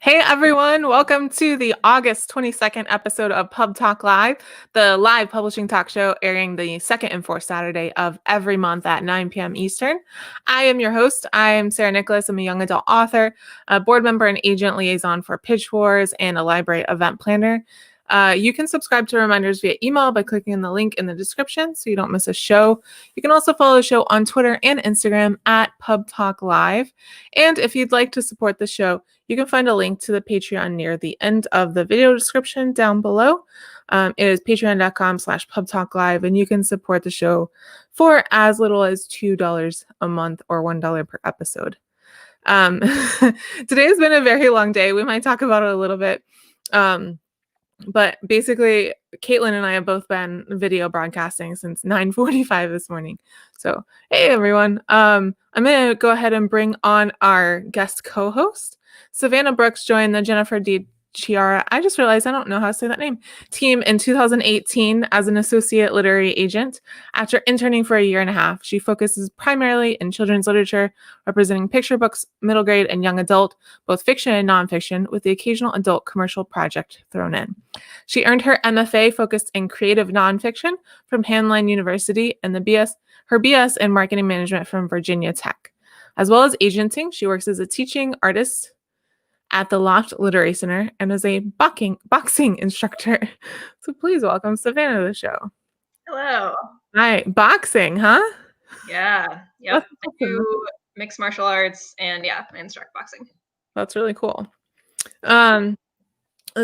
Hey everyone, welcome to the August 22nd episode of PubTalk Live, the live publishing talk show airing the second and fourth Saturday of every month at 9 p.m. Eastern. I am your host. I am Sarah Nicolas. I'm a young adult author, a board member and agent liaison for Pitch Wars, and a library event planner. You can subscribe to reminders via email by clicking on the link in the description so you don't miss a show. You can also follow the show on Twitter and Instagram at PubTalk Live. And if you'd like to support the show, you can find a link to the Patreon near the end of the video description down below. It is patreon.com/PubTalkLive, and you can support the show for as little as $2 a month or $1 per episode. Today has been a very long day. We might talk about it a little bit. But basically, Kaitlyn and I have both been video broadcasting since 9:45 this morning. So, hey, everyone. I'm going to go ahead and bring on our guest co-host. Savannah Brooks joined the Jennifer D. Chiara, I just realized I don't know how to say that name, team in 2018 as an associate literary agent. After interning for a year and a half, she focuses primarily in children's literature, representing picture books, middle grade, and young adult, both fiction and nonfiction, with the occasional adult commercial project thrown in. She earned her MFA focused in creative nonfiction from Hamline University and her BS in marketing management from Virginia Tech. As well as agenting, she works as a teaching artist at the Loft Literary Center and as a boxing instructor. So please welcome Savannah to the show. Hello. Hi. Boxing, huh? Yeah. Yep. I do mixed martial arts and I instruct boxing. That's really cool. Let's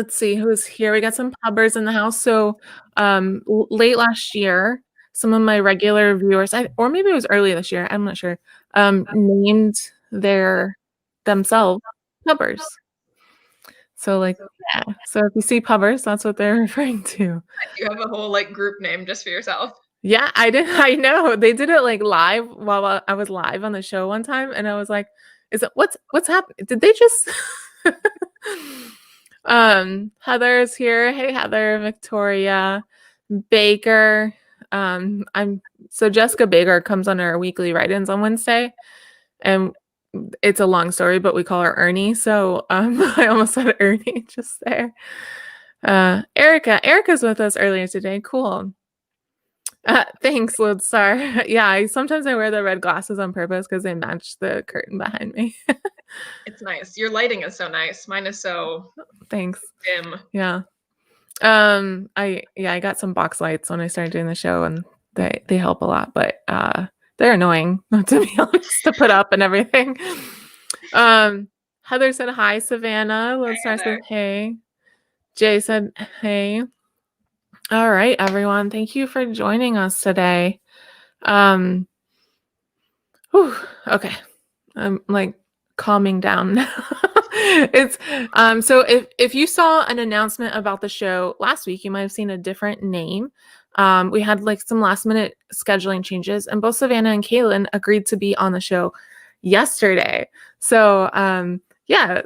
see who's here. We got some pubbers in the house. So late last year, some of my regular viewers, or maybe it was early this year, I'm not sure, named themselves pubbers. So so if you see pubbers, that's what they're referring to. You have a whole group name just for yourself. Yeah, I did. I know they did it live while I was live on the show one time, and I was like, "Is it what's happening? Did they just?" Heather's here. Hey, Heather, Victoria, Baker. So Jessica Baker comes on our weekly write-ins on Wednesday, and it's a long story, but we call her Ernie. So I almost said Ernie just there. Erica's with us earlier today. Cool. Thanks, Lodestar. Yeah, sometimes I wear the red glasses on purpose because they match the curtain behind me. It's nice. Your lighting is so nice. Mine is so thanks. Dim. Yeah. I got some box lights when I started doing the show, and they help a lot, but they're annoying, to be honest, to put up and everything. Heather said hi, Savannah. Lodestar said hey. Jay said hey. All right, everyone. Thank you for joining us today. Okay. I'm calming down now. It's so if you saw an announcement about the show last week, you might have seen a different name. We had some last minute scheduling changes, and both Savannah and Kaitlyn agreed to be on the show yesterday. So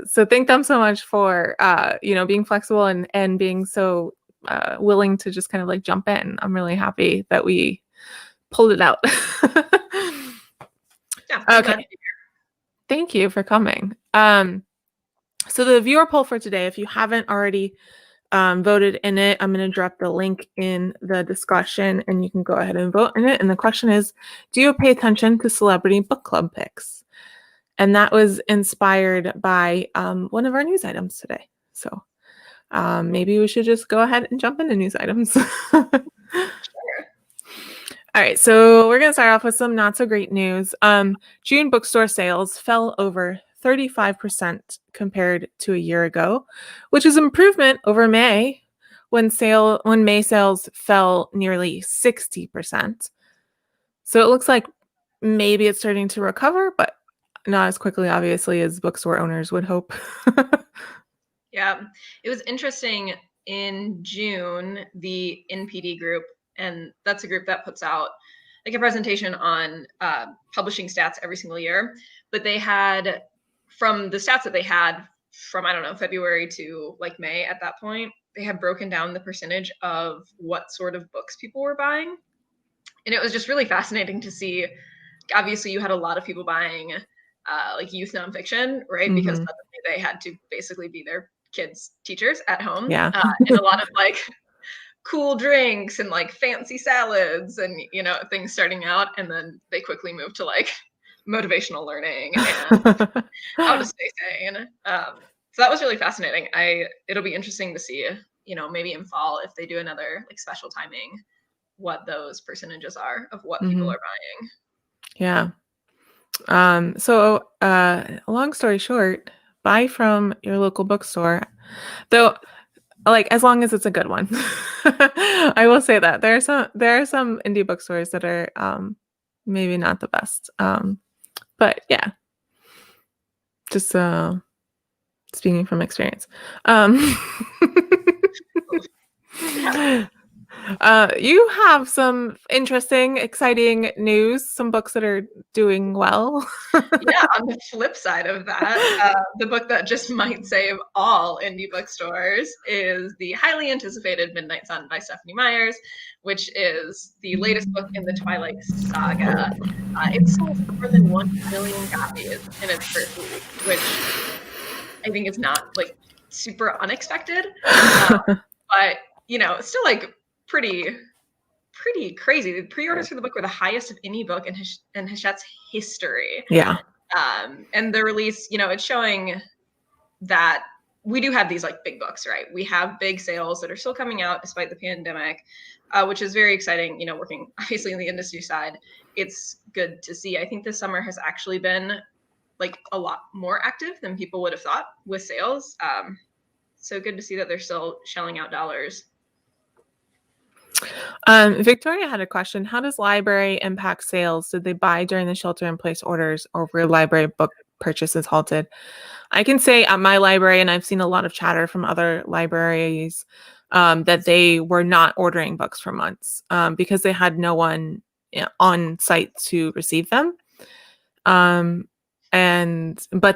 so thank them so much for being flexible and being so willing to just kind of jump in. I'm really happy that we pulled it out. Okay. Thank you for coming. So the viewer poll for today, if you haven't already voted in it, I'm going to drop the link in the discussion and you can go ahead and vote in it. And the question is, do you pay attention to celebrity book club picks? And that was inspired by one of our news items today. So maybe we should just go ahead and jump into news items. Sure. All right, so we're going to start off with some not so great news. June bookstore sales fell over 35% compared to a year ago, which is improvement over May when May sales fell nearly 60%. So it looks like maybe it's starting to recover, but not as quickly, obviously, as bookstore owners would hope. Yeah, it was interesting in June, the NPD group, and that's a group that puts out a presentation on publishing stats every single year. But they had, from the stats that they had from, February to May at that point, they had broken down the percentage of what sort of books people were buying. And it was just really fascinating to see. Obviously, you had a lot of people buying like youth nonfiction, right? Because suddenly they had to basically be their kids' teachers at home. Yeah. And a lot of like cool drinks and like fancy salads and, you know, things starting out. And then they quickly moved to like motivational learning and how to stay sane. So that was really fascinating. It'll be interesting to see, you know, maybe in fall if they do another like special timing, what those percentages are of what people are buying. Yeah. So long story short, buy from your local bookstore. Though, like, as long as it's a good one. I will say that there are some indie bookstores that are maybe not the best. But yeah. Just speaking from experience. You have some interesting, exciting news, some books that are doing well. Yeah, on the flip side of that, the book that just might save all indie bookstores is the highly anticipated Midnight Sun by Stephanie Meyers, which is the latest book in the Twilight saga. It sold more than 1 million copies in its first week, which I think is not like super unexpected, but you know, it's still like pretty crazy. The pre-orders for the book were the highest of any book in Hachette's history. Yeah. And the release, you know, it's showing that we do have these like big books, right? We have big sales that are still coming out despite the pandemic, which is very exciting. You know, working obviously on the industry side, it's good to see. I think this summer has actually been like a lot more active than people would have thought with sales. So good to see that they're still shelling out dollars. Victoria had a question. How does library impact sales? Did they buy during the shelter-in-place orders, or were library book purchases halted? I can say at my library, and I've seen a lot of chatter from other libraries, that they were not ordering books for months because they had no one on site to receive them. But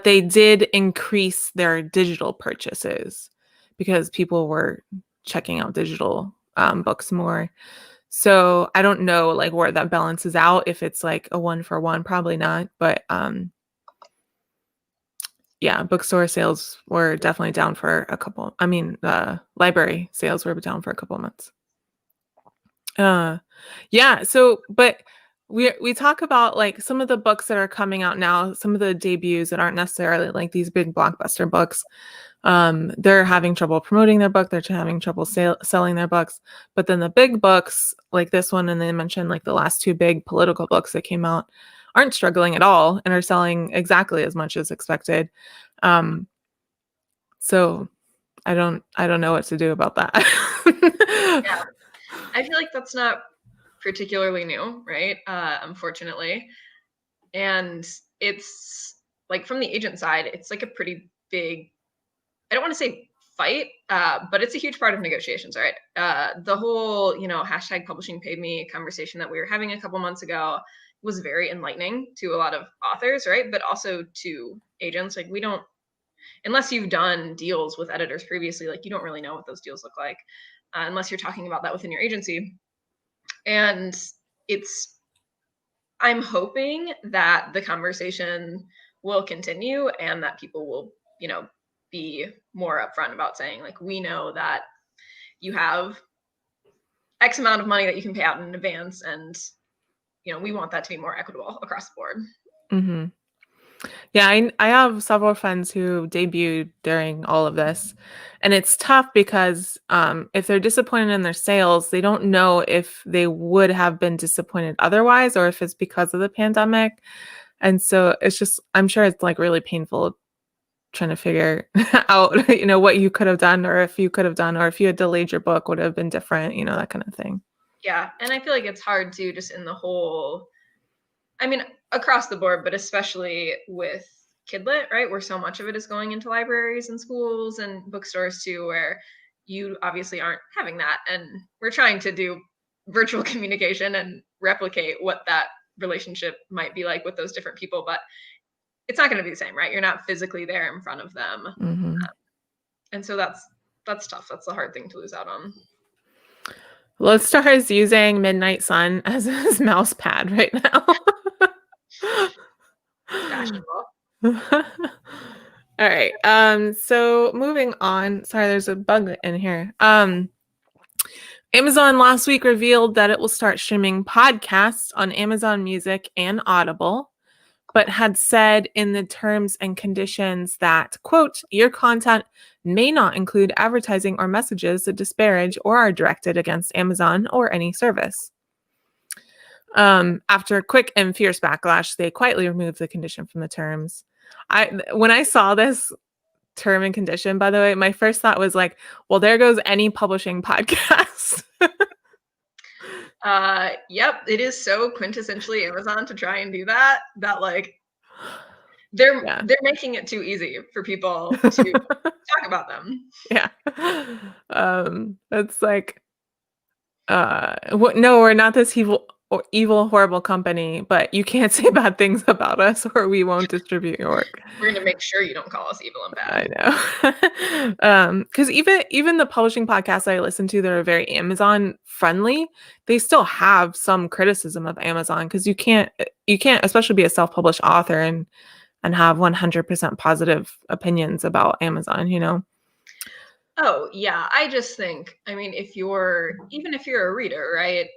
they did increase their digital purchases because people were checking out digital books more. So I don't know like where that balances out, if it's like a 1-for-1, probably not. But yeah, bookstore sales were definitely down for a couple. I mean, library sales were down for a couple of months. Yeah. So, but we talk about like some of the books that are coming out now, some of the debuts that aren't necessarily like these big blockbuster books. They're having trouble promoting their book. They're having trouble selling their books. But then the big books like this one, and they mentioned like the last 2 big political books that came out, aren't struggling at all and are selling exactly as much as expected. So I don't know what to do about that. Yeah. I feel like that's not particularly new, right? Unfortunately. And it's like from the agent side, it's like a pretty big, I don't want to say fight, but it's a huge part of negotiations, right? The whole, you know, hashtag publishing paid me conversation that we were having a couple months ago was very enlightening to a lot of authors, right? But also to agents. Like, we don't, unless you've done deals with editors previously, like you don't really know what those deals look like unless you're talking about that within your agency. And I'm hoping that the conversation will continue and that people will, you know, be more upfront about saying like, we know that you have X amount of money that you can pay out in advance, and you know, we want that to be more equitable across the board. Mm-hmm. Yeah, I have several friends who debuted during all of this, and it's tough because if they're disappointed in their sales, they don't know if they would have been disappointed otherwise, or if it's because of the pandemic. And so it's just, I'm sure it's like really painful trying to figure out, you know, what you could have done, or if you could have done, or if you had delayed your book, would have been different, you know, that kind of thing. Yeah, and I feel like it's hard to just in the whole, I mean, across the board, but especially with Kidlit, right, where so much of it is going into libraries and schools and bookstores too, where you obviously aren't having that. And we're trying to do virtual communication and replicate what that relationship might be like with those different people, but it's not going to be the same, right? You're not physically there in front of them. Mm-hmm. And so that's tough. That's the hard thing to lose out on. Lodestar is using Midnight Sun as his mouse pad right now. Fashionable. All right. So moving on. Sorry, there's a bug in here. Amazon last week revealed that it will start streaming podcasts on Amazon Music and Audible, but had said in the terms and conditions that, quote, your content may not include advertising or messages that disparage or are directed against Amazon or any service. After a quick and fierce backlash, they quietly removed the condition from the terms. When I saw this term and condition, by the way, my first thought was like, well, there goes any publishing podcast. Yep, it is so quintessentially Amazon to try and do that like they're making it too easy for people to talk about them. Yeah. It's like no, we're not this evil, horrible company, but you can't say bad things about us or we won't distribute your work. We're going to make sure you don't call us evil and bad. I know. Because even the publishing podcasts I listen to that are very Amazon friendly, they still have some criticism of Amazon because you can't especially be a self-published author and have 100% positive opinions about Amazon, you know? Oh, yeah. I just think, I mean, even if you're a reader, right?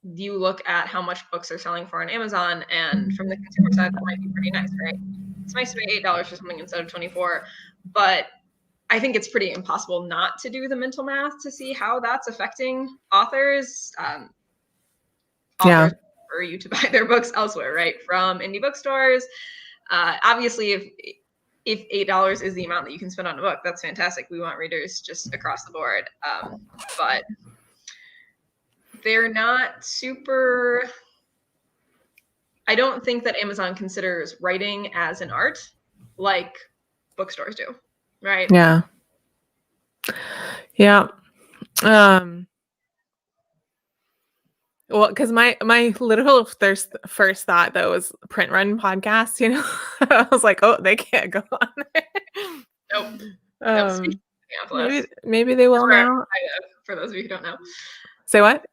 You look at how much books are selling for on Amazon, and from the consumer side, that might be pretty nice, right? It's nice to pay $8 for something instead of $24, but I think it's pretty impossible not to do the mental math to see how that's affecting authors. Authors prefer you to buy their books elsewhere, right? From indie bookstores. Obviously, if $8 is the amount that you can spend on a book, that's fantastic. We want readers just across the board, but they're not super. I don't think that Amazon considers writing as an art like bookstores do, right? Yeah. Yeah. Well, because my literal first thought though was print run podcast, you know. I was like, oh, they can't go on there. Nope. Maybe they will now. For those of you who don't know. Say what?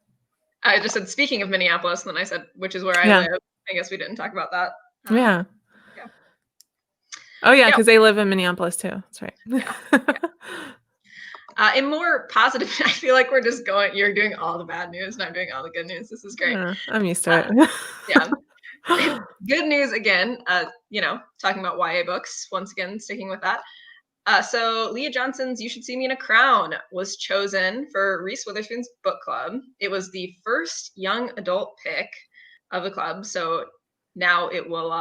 I just said, speaking of Minneapolis, and then I said, which is where I live. I guess we didn't talk about that. Yeah. Oh, yeah, because they live in Minneapolis, too. That's right. In more positive, I feel like we're just you're doing all the bad news, and I'm doing all the good news. This is great. I'm used to it. Yeah. Good news again, talking about YA books, once again, sticking with that. So Leah Johnson's You Should See Me in a Crown was chosen for Reese Witherspoon's book club. It was the first young adult pick of the club. So now it will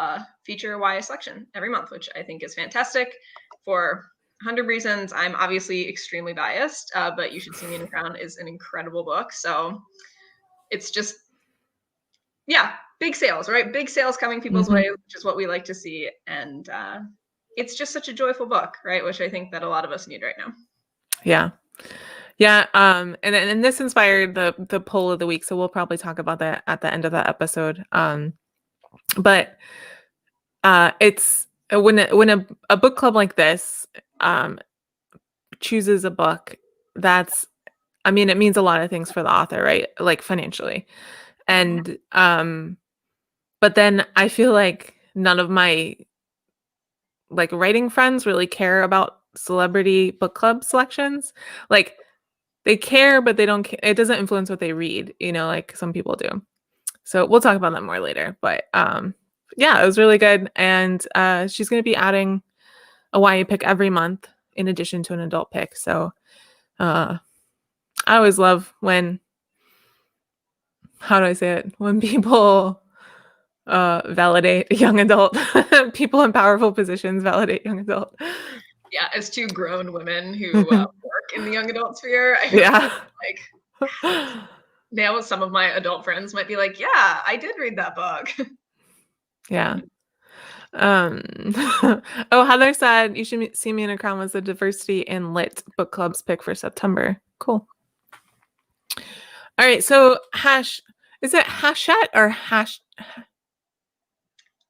feature a YA selection every month, which I think is fantastic for 100 reasons. I'm obviously extremely biased, but You Should See Me in a Crown is an incredible book. So it's just, big sales, right? Big sales coming people's way, which is what we like to see. And it's just such a joyful book, right? Which I think that a lot of us need right now. Yeah. Yeah. And this inspired the poll of the week. So we'll probably talk about that at the end of that episode. But it's when a book club like this chooses a book, it means a lot of things for the author, right? Like financially. And but then I feel like none of my writing friends really care about celebrity book club selections. Like they care, but they don't care. It doesn't influence what they read, like some people do. So we'll talk about that more later. But it was really good. And she's going to be adding a YA pick every month in addition to an adult pick. So I always love when, how do I say it? When people validate young adult, people in powerful positions validate young adult. Yeah, as two grown women who work in the young adult sphere, now some of my adult friends might be like, yeah, I did read that book. Yeah. Heather said You Should See Me in a Crown was the diversity in lit book club's pick for September. Cool. All right, so is it Hachette or Hash?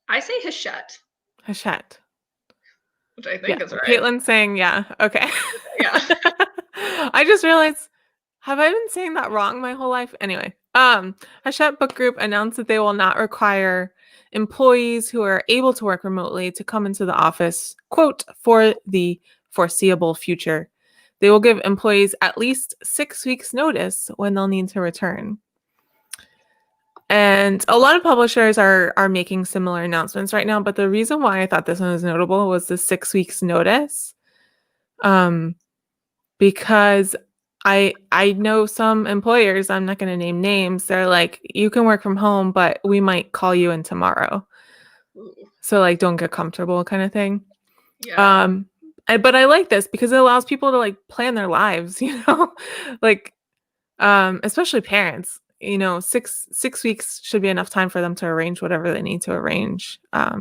I say Hachette. Hachette. Which I think is right. Kaitlyn's saying, yeah. Okay. Yeah. I just realized, have I been saying that wrong my whole life? Anyway, Hachette Book Group announced that they will not require employees who are able to work remotely to come into the office, quote, for the foreseeable future. They will give employees at least 6 weeks notice when they'll need to return. And a lot of publishers are making similar announcements right now, but the reason why I thought this one was notable was the 6 weeks notice. Because I know some employers, I'm not going to name names, they're like, you can work from home, but we might call you in tomorrow. So like, don't get comfortable kind of thing. Yeah. But I like this because it allows people to like plan their lives, you know, like, especially parents, you know, six weeks should be enough time for them to arrange whatever they need to arrange. Yeah.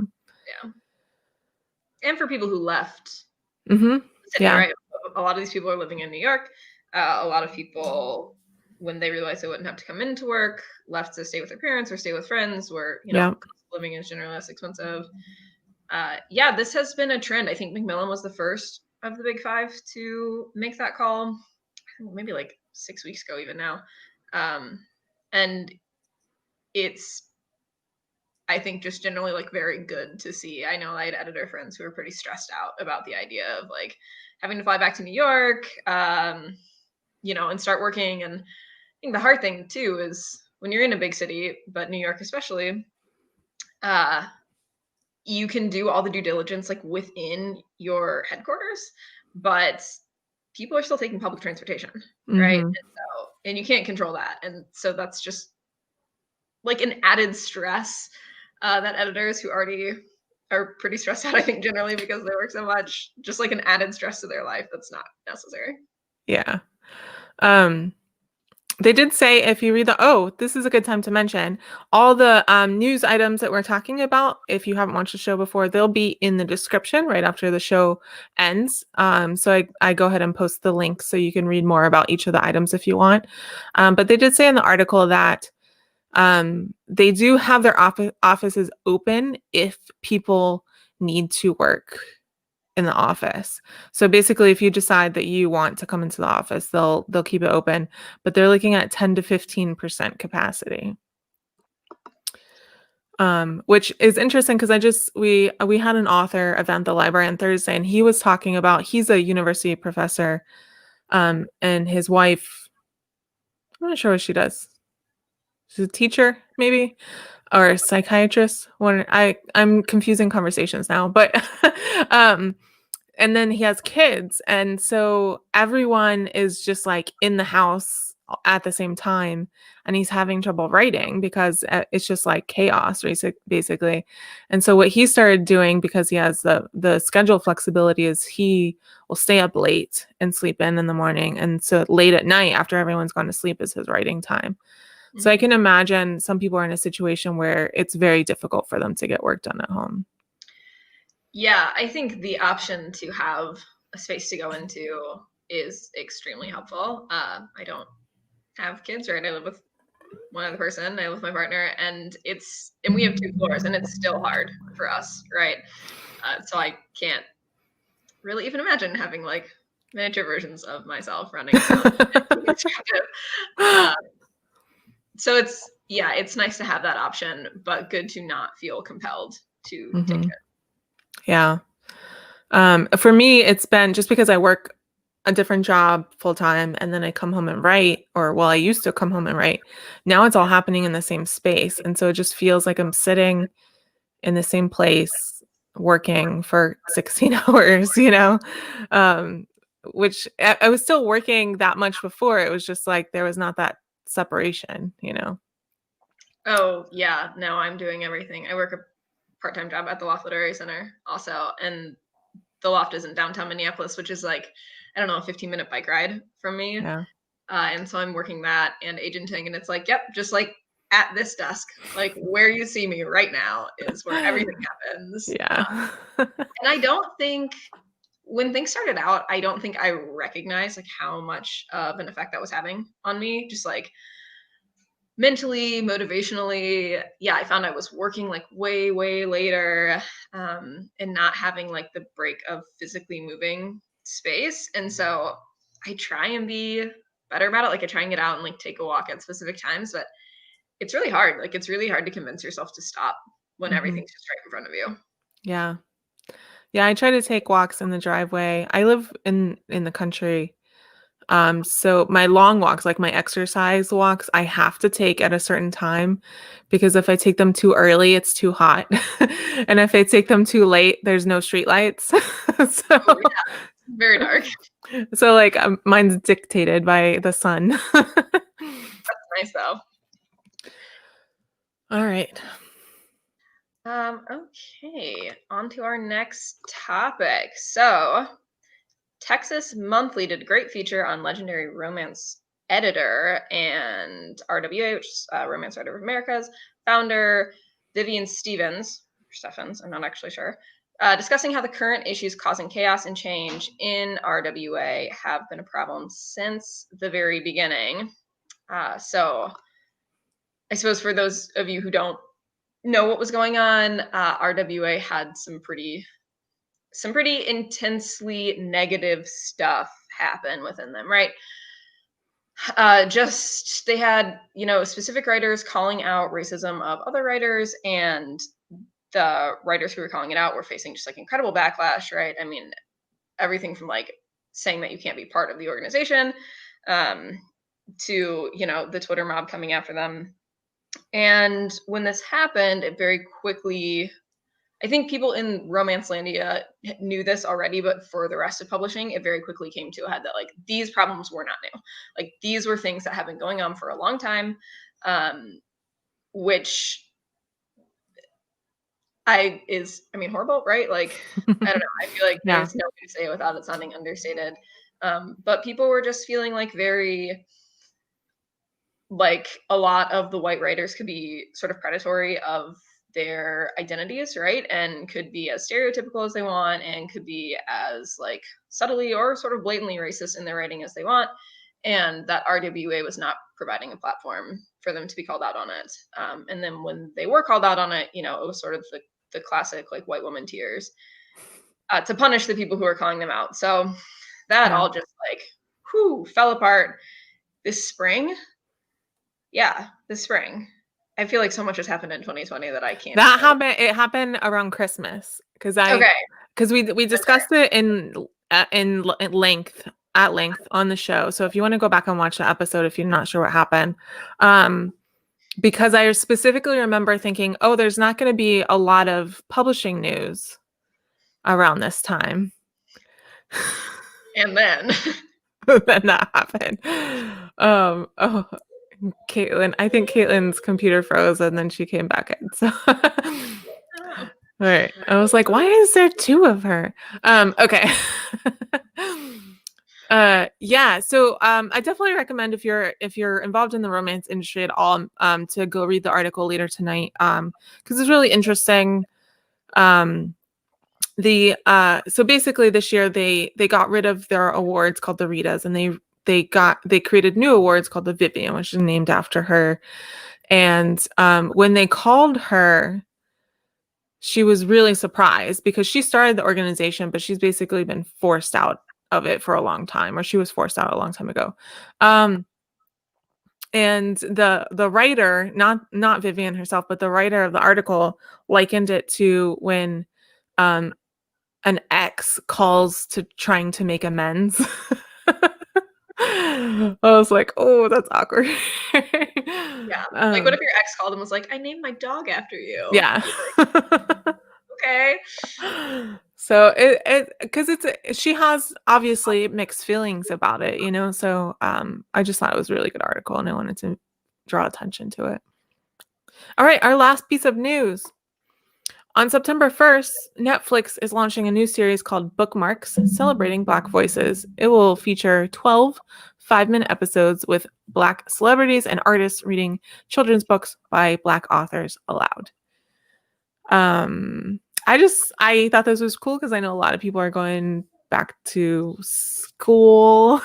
And for people who left Mm-hmm. city, Yeah. right? A lot of these people are living in New York. A lot of people, when they realized they wouldn't have to come into work, left to stay with their parents or stay with friends where, you know, Yeah. living is generally less expensive. Yeah, this has been a trend. I think Macmillan was the first of the big five to make that call, maybe like 6 weeks ago, even now. And it's, I think, just generally like very good to see. I know I had editor friends who were pretty stressed out about the idea of like having to fly back to New York, you know, and start working. And I think the hard thing too is when you're in a big city, but New York especially, you can do all the due diligence like within your headquarters, but people are still taking public transportation, right? Mm-hmm. And you can't control that. And so that's just like an added stress that editors who already are pretty stressed out, I think, generally because they work so much, just like an added stress to their life that's not necessary. Yeah. They did say if you read this is a good time to mention all the news items that we're talking about. If you haven't watched the show before, they'll be in the description right after the show ends. So I go ahead and post the link so you can read more about each of the items if you want. But they did say in the article that they do have their offices open if people need to work in the office. So basically, if you decide that you want to come into the office, they'll keep it open, but they're looking at 10 to 15% capacity. Which is interesting because we had an author event at the library on Thursday, and he was talking about, he's a university professor, and his wife, I'm not sure what she does. She's a teacher, maybe, or a psychiatrist. I'm confusing conversations now, but and then he has kids, and so everyone is just like in the house at the same time, and he's having trouble writing because it's just like chaos basically. And so what he started doing, because he has the schedule flexibility, is he will stay up late and sleep in the morning, and so late at night after everyone's gone to sleep is his writing time. Mm-hmm. So I can imagine some people are in a situation where it's very difficult for them to get work done at home. Yeah, I think the option to have a space to go into is extremely helpful. I don't have kids, right? I live with one other person. I live with my partner, and we have 2 floors, and it's still hard for us, right? So I can't really even imagine having like miniature versions of myself running around. So it's nice to have that option, but good to not feel compelled to take it. Yeah. For me, it's been just because I work a different job full time and then I come home and write, I used to come home and write. Now it's all happening in the same space. And so it just feels like I'm sitting in the same place working for 16 hours, you know, which I was still working that much before. It was just like there was not that separation, you know. Oh, yeah. No, I'm doing everything. I work a part-time job at the Loft Literary Center also, and the Loft is in downtown Minneapolis, which is like, I don't know, a 15-minute bike ride from me. Yeah. And so I'm working that and agenting, and it's like, yep, just like at this desk, like where you see me right now is where everything happens. Yeah. And I don't think, when things started out, I don't think I recognized like how much of an effect that was having on me, just like mentally, motivationally. Yeah, I found I was working like way later, and not having like the break of physically moving space. And so I try and be better about it. Like I try and get out and like take a walk at specific times, but it's really hard. Like it's really hard to convince yourself to stop. when everything's just right in front of you. Yeah. Yeah, I try to take walks in the driveway. I live in the country. So my long walks, like my exercise walks, I have to take at a certain time because if I take them too early, it's too hot. And if I take them too late, there's no street lights. So Oh, yeah. Very dark. so like mine's dictated by the sun. Nice though. All right. Okay, on to our next topic. So, Texas Monthly did a great feature on legendary romance editor and RWA, which is Romance Writer of America's founder, Vivian Stephens, I'm not actually sure, discussing how the current issues causing chaos and change in RWA have been a problem since the very beginning. So, I suppose for those of you who don't know what was going on, RWA had some pretty intensely negative stuff happen within them, right? Just they had, specific writers calling out racism of other writers, and the writers who were calling it out were facing just like incredible backlash, right? I mean, everything from like saying that you can't be part of the organization, to, the Twitter mob coming after them. And when this happened, it very quickly, I think people in Romancelandia knew this already, but for the rest of publishing, it very quickly came to a head that like these problems were not new. Like these were things that have been going on for a long time, which horrible, right? Like, I don't know. I feel like Yeah. there's no way to say it without it sounding understated. But people were just feeling like like a lot of the white writers could be sort of predatory of their identities, right? And could be as stereotypical as they want, and could be as like subtly or sort of blatantly racist in their writing as they want. And that RWA was not providing a platform for them to be called out on it. And then when they were called out on it, it was sort of the classic like white woman tears to punish the people who are calling them out. So that all just like, fell apart this spring. Yeah, this spring. I feel like so much has happened in 2020 that I can't. That happened. It happened around Christmas because we discussed it in length on the show. So if you want to go back and watch the episode, if you're not sure what happened, because I specifically remember thinking, oh, there's not going to be a lot of publishing news around this time, and then then that happened. Oh. Kaitlyn, I think Kaitlyn's computer froze and then she came back in. So, all right. I was like, why is there two of her? Okay. Yeah. So, I definitely recommend if you're involved in the romance industry at all, to go read the article later tonight. Because it's really interesting. So basically this year they got rid of their awards called the Ritas, and they created new awards called the Vivian, which is named after her. And when they called her, she was really surprised because she started the organization, but she's basically been forced out of it for a long time, or she was forced out a long time ago. And the writer, not Vivian herself, but the writer of the article likened it to when an ex calls to trying to make amends. I was like, oh, that's awkward. Yeah. Like, what if your ex called and was like, I named my dog after you? Yeah. Okay. So because she has obviously mixed feelings about it, so I just thought it was a really good article and I wanted to draw attention to it. All right, our last piece of news. On September 1st, Netflix is launching a new series called Bookmarks, celebrating Black voices. It will feature 12 5-minute episodes with Black celebrities and artists reading children's books by Black authors aloud. I thought this was cool because I know a lot of people are going back to school.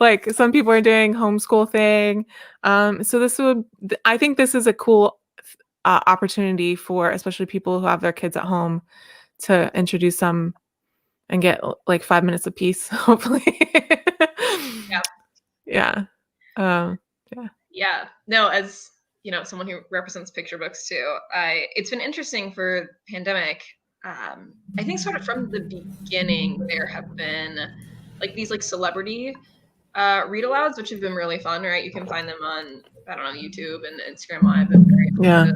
Like some people are doing homeschool thing. So I think this is a cool opportunity for especially people who have their kids at home to introduce them and get like 5 minutes apiece, hopefully. Yeah. Yeah. Yeah. No, as someone who represents picture books too, it's been interesting for pandemic. I think sort of from the beginning, there have been like these like celebrity read alouds, which have been really fun, right? You can find them on, I don't know, YouTube and Instagram Live and various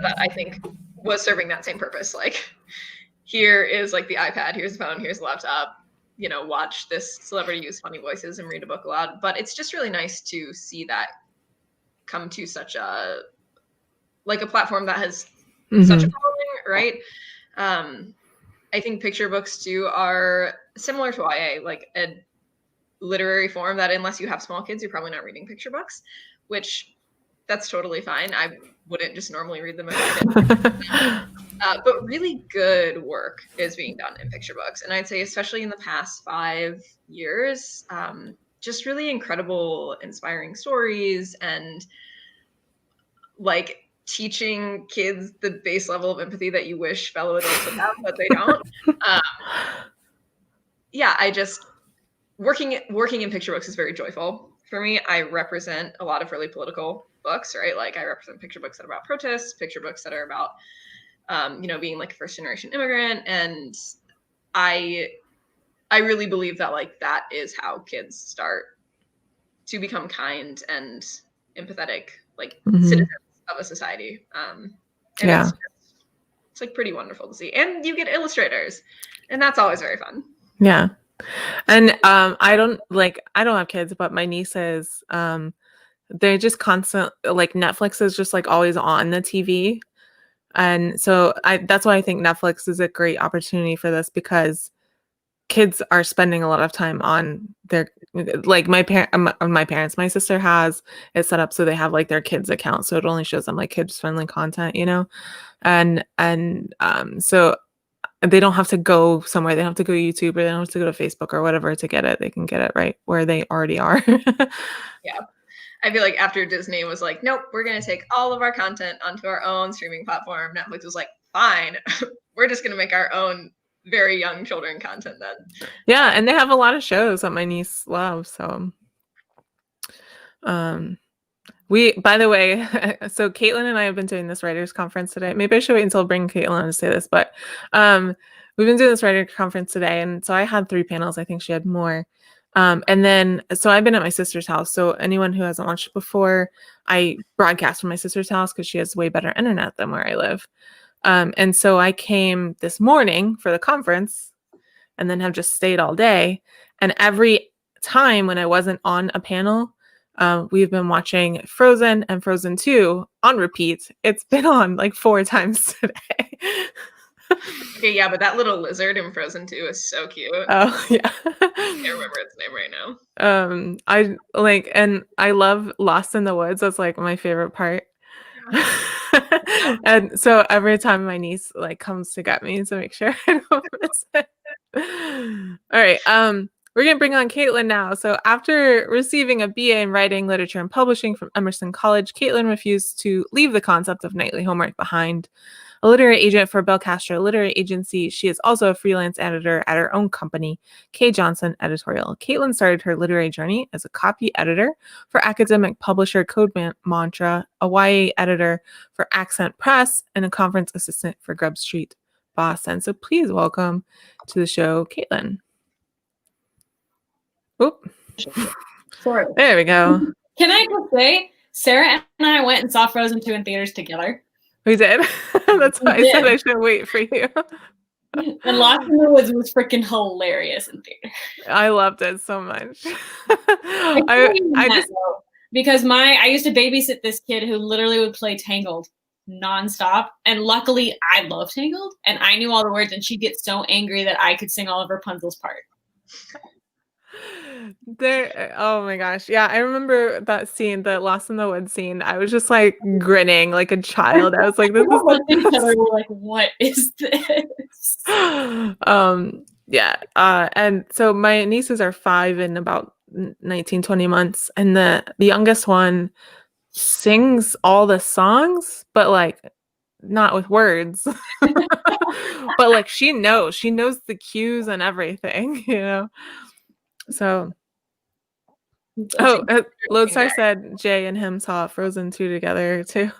that I think was serving that same purpose. Like, here is like the iPad, here's the phone, here's the laptop, watch this celebrity use funny voices and read a book aloud. But it's just really nice to see that come to such a platform that has such a following, right? I think picture books too are similar to YA, like a literary form that unless you have small kids, you're probably not reading picture books, which that's totally fine. I wouldn't just normally read them if I didn't. But really good work is being done in picture books. And I'd say especially in the past 5 years, just really incredible, inspiring stories and like teaching kids the base level of empathy that you wish fellow adults would have, but they don't. I just working in picture books is very joyful for me. I represent a lot of really political books, right? Like I represent picture books that are about protests, picture books that are about, being like a first generation immigrant. And I really believe that like that is how kids start to become kind and empathetic, like citizens of a society. And it's like pretty wonderful to see. And you get illustrators, and that's always very fun. Yeah. And I don't have kids, but my nieces, they're just constant, like Netflix is just like always on the TV. And so that's why I think Netflix is a great opportunity for this, because kids are spending a lot of time on their, like my parents, my sister has it set up so they have like their kids account. So it only shows them like kids friendly content, and so they don't have to go somewhere. They don't have to go to YouTube, or they don't have to go to Facebook or whatever to get it. They can get it right where they already are. Yeah. I feel like after Disney was like, nope, we're going to take all of our content onto our own streaming platform, Netflix was like, fine, we're just going to make our own very young children content then. Yeah. And they have a lot of shows that my niece loves. So, by the way, so Kaitlyn and I have been doing this writers conference today. Maybe I should wait until I bring Kaitlyn on to say this, but we've been doing this writer conference today. And so I had 3 panels. I think she had more. And then, so I've been at my sister's house. So anyone who hasn't watched it before, I broadcast from my sister's house because she has way better internet than where I live. And so I came this morning for the conference and then have just stayed all day. And every time when I wasn't on a panel, we've been watching Frozen and Frozen 2 on repeat. It's been on like 4 times today. Okay, yeah, but that little lizard in Frozen 2 is so cute. Oh, yeah. I can't remember its name right now. And I love Lost in the Woods. That's like my favorite part. And so every time my niece like comes to get me to make sure I don't miss it. All right. We're going to bring on Kaitlyn now. So after receiving a BA in Writing, Literature, and Publishing from Emerson College, Kaitlyn refused to leave the concept of nightly homework behind. A literary agent for Bell Castro Literary Agency, she is also a freelance editor at her own company, K. Johnson Editorial. Kaitlyn started her literary journey as a copy editor for academic publisher Code Mantra, a YA editor for Accent Press, and a conference assistant for Grub Street, Boston. So please welcome to the show, Kaitlyn. Oop. Sorry. There we go. Can I just say, Sarah and I went and saw Frozen 2 in theaters together. We did. That's why I said I should wait for you. And Lost in the Woods was freaking hilarious in theater. I loved it so much. Because I used to babysit this kid who literally would play Tangled nonstop, and luckily I love Tangled and I knew all the words, and she'd get so angry that I could sing all of Rapunzel's part. Oh my gosh. Yeah, I remember that scene, the Lost in the Woods scene. I was just like grinning like a child. I was like, this is each other, we're like, what is this? Yeah. And so my nieces are 5 and about 19, 20 months. And the youngest one sings all the songs, but like not with words. But like she knows the cues and everything, So Oh, Lodestar said Jay and him saw Frozen 2 together too.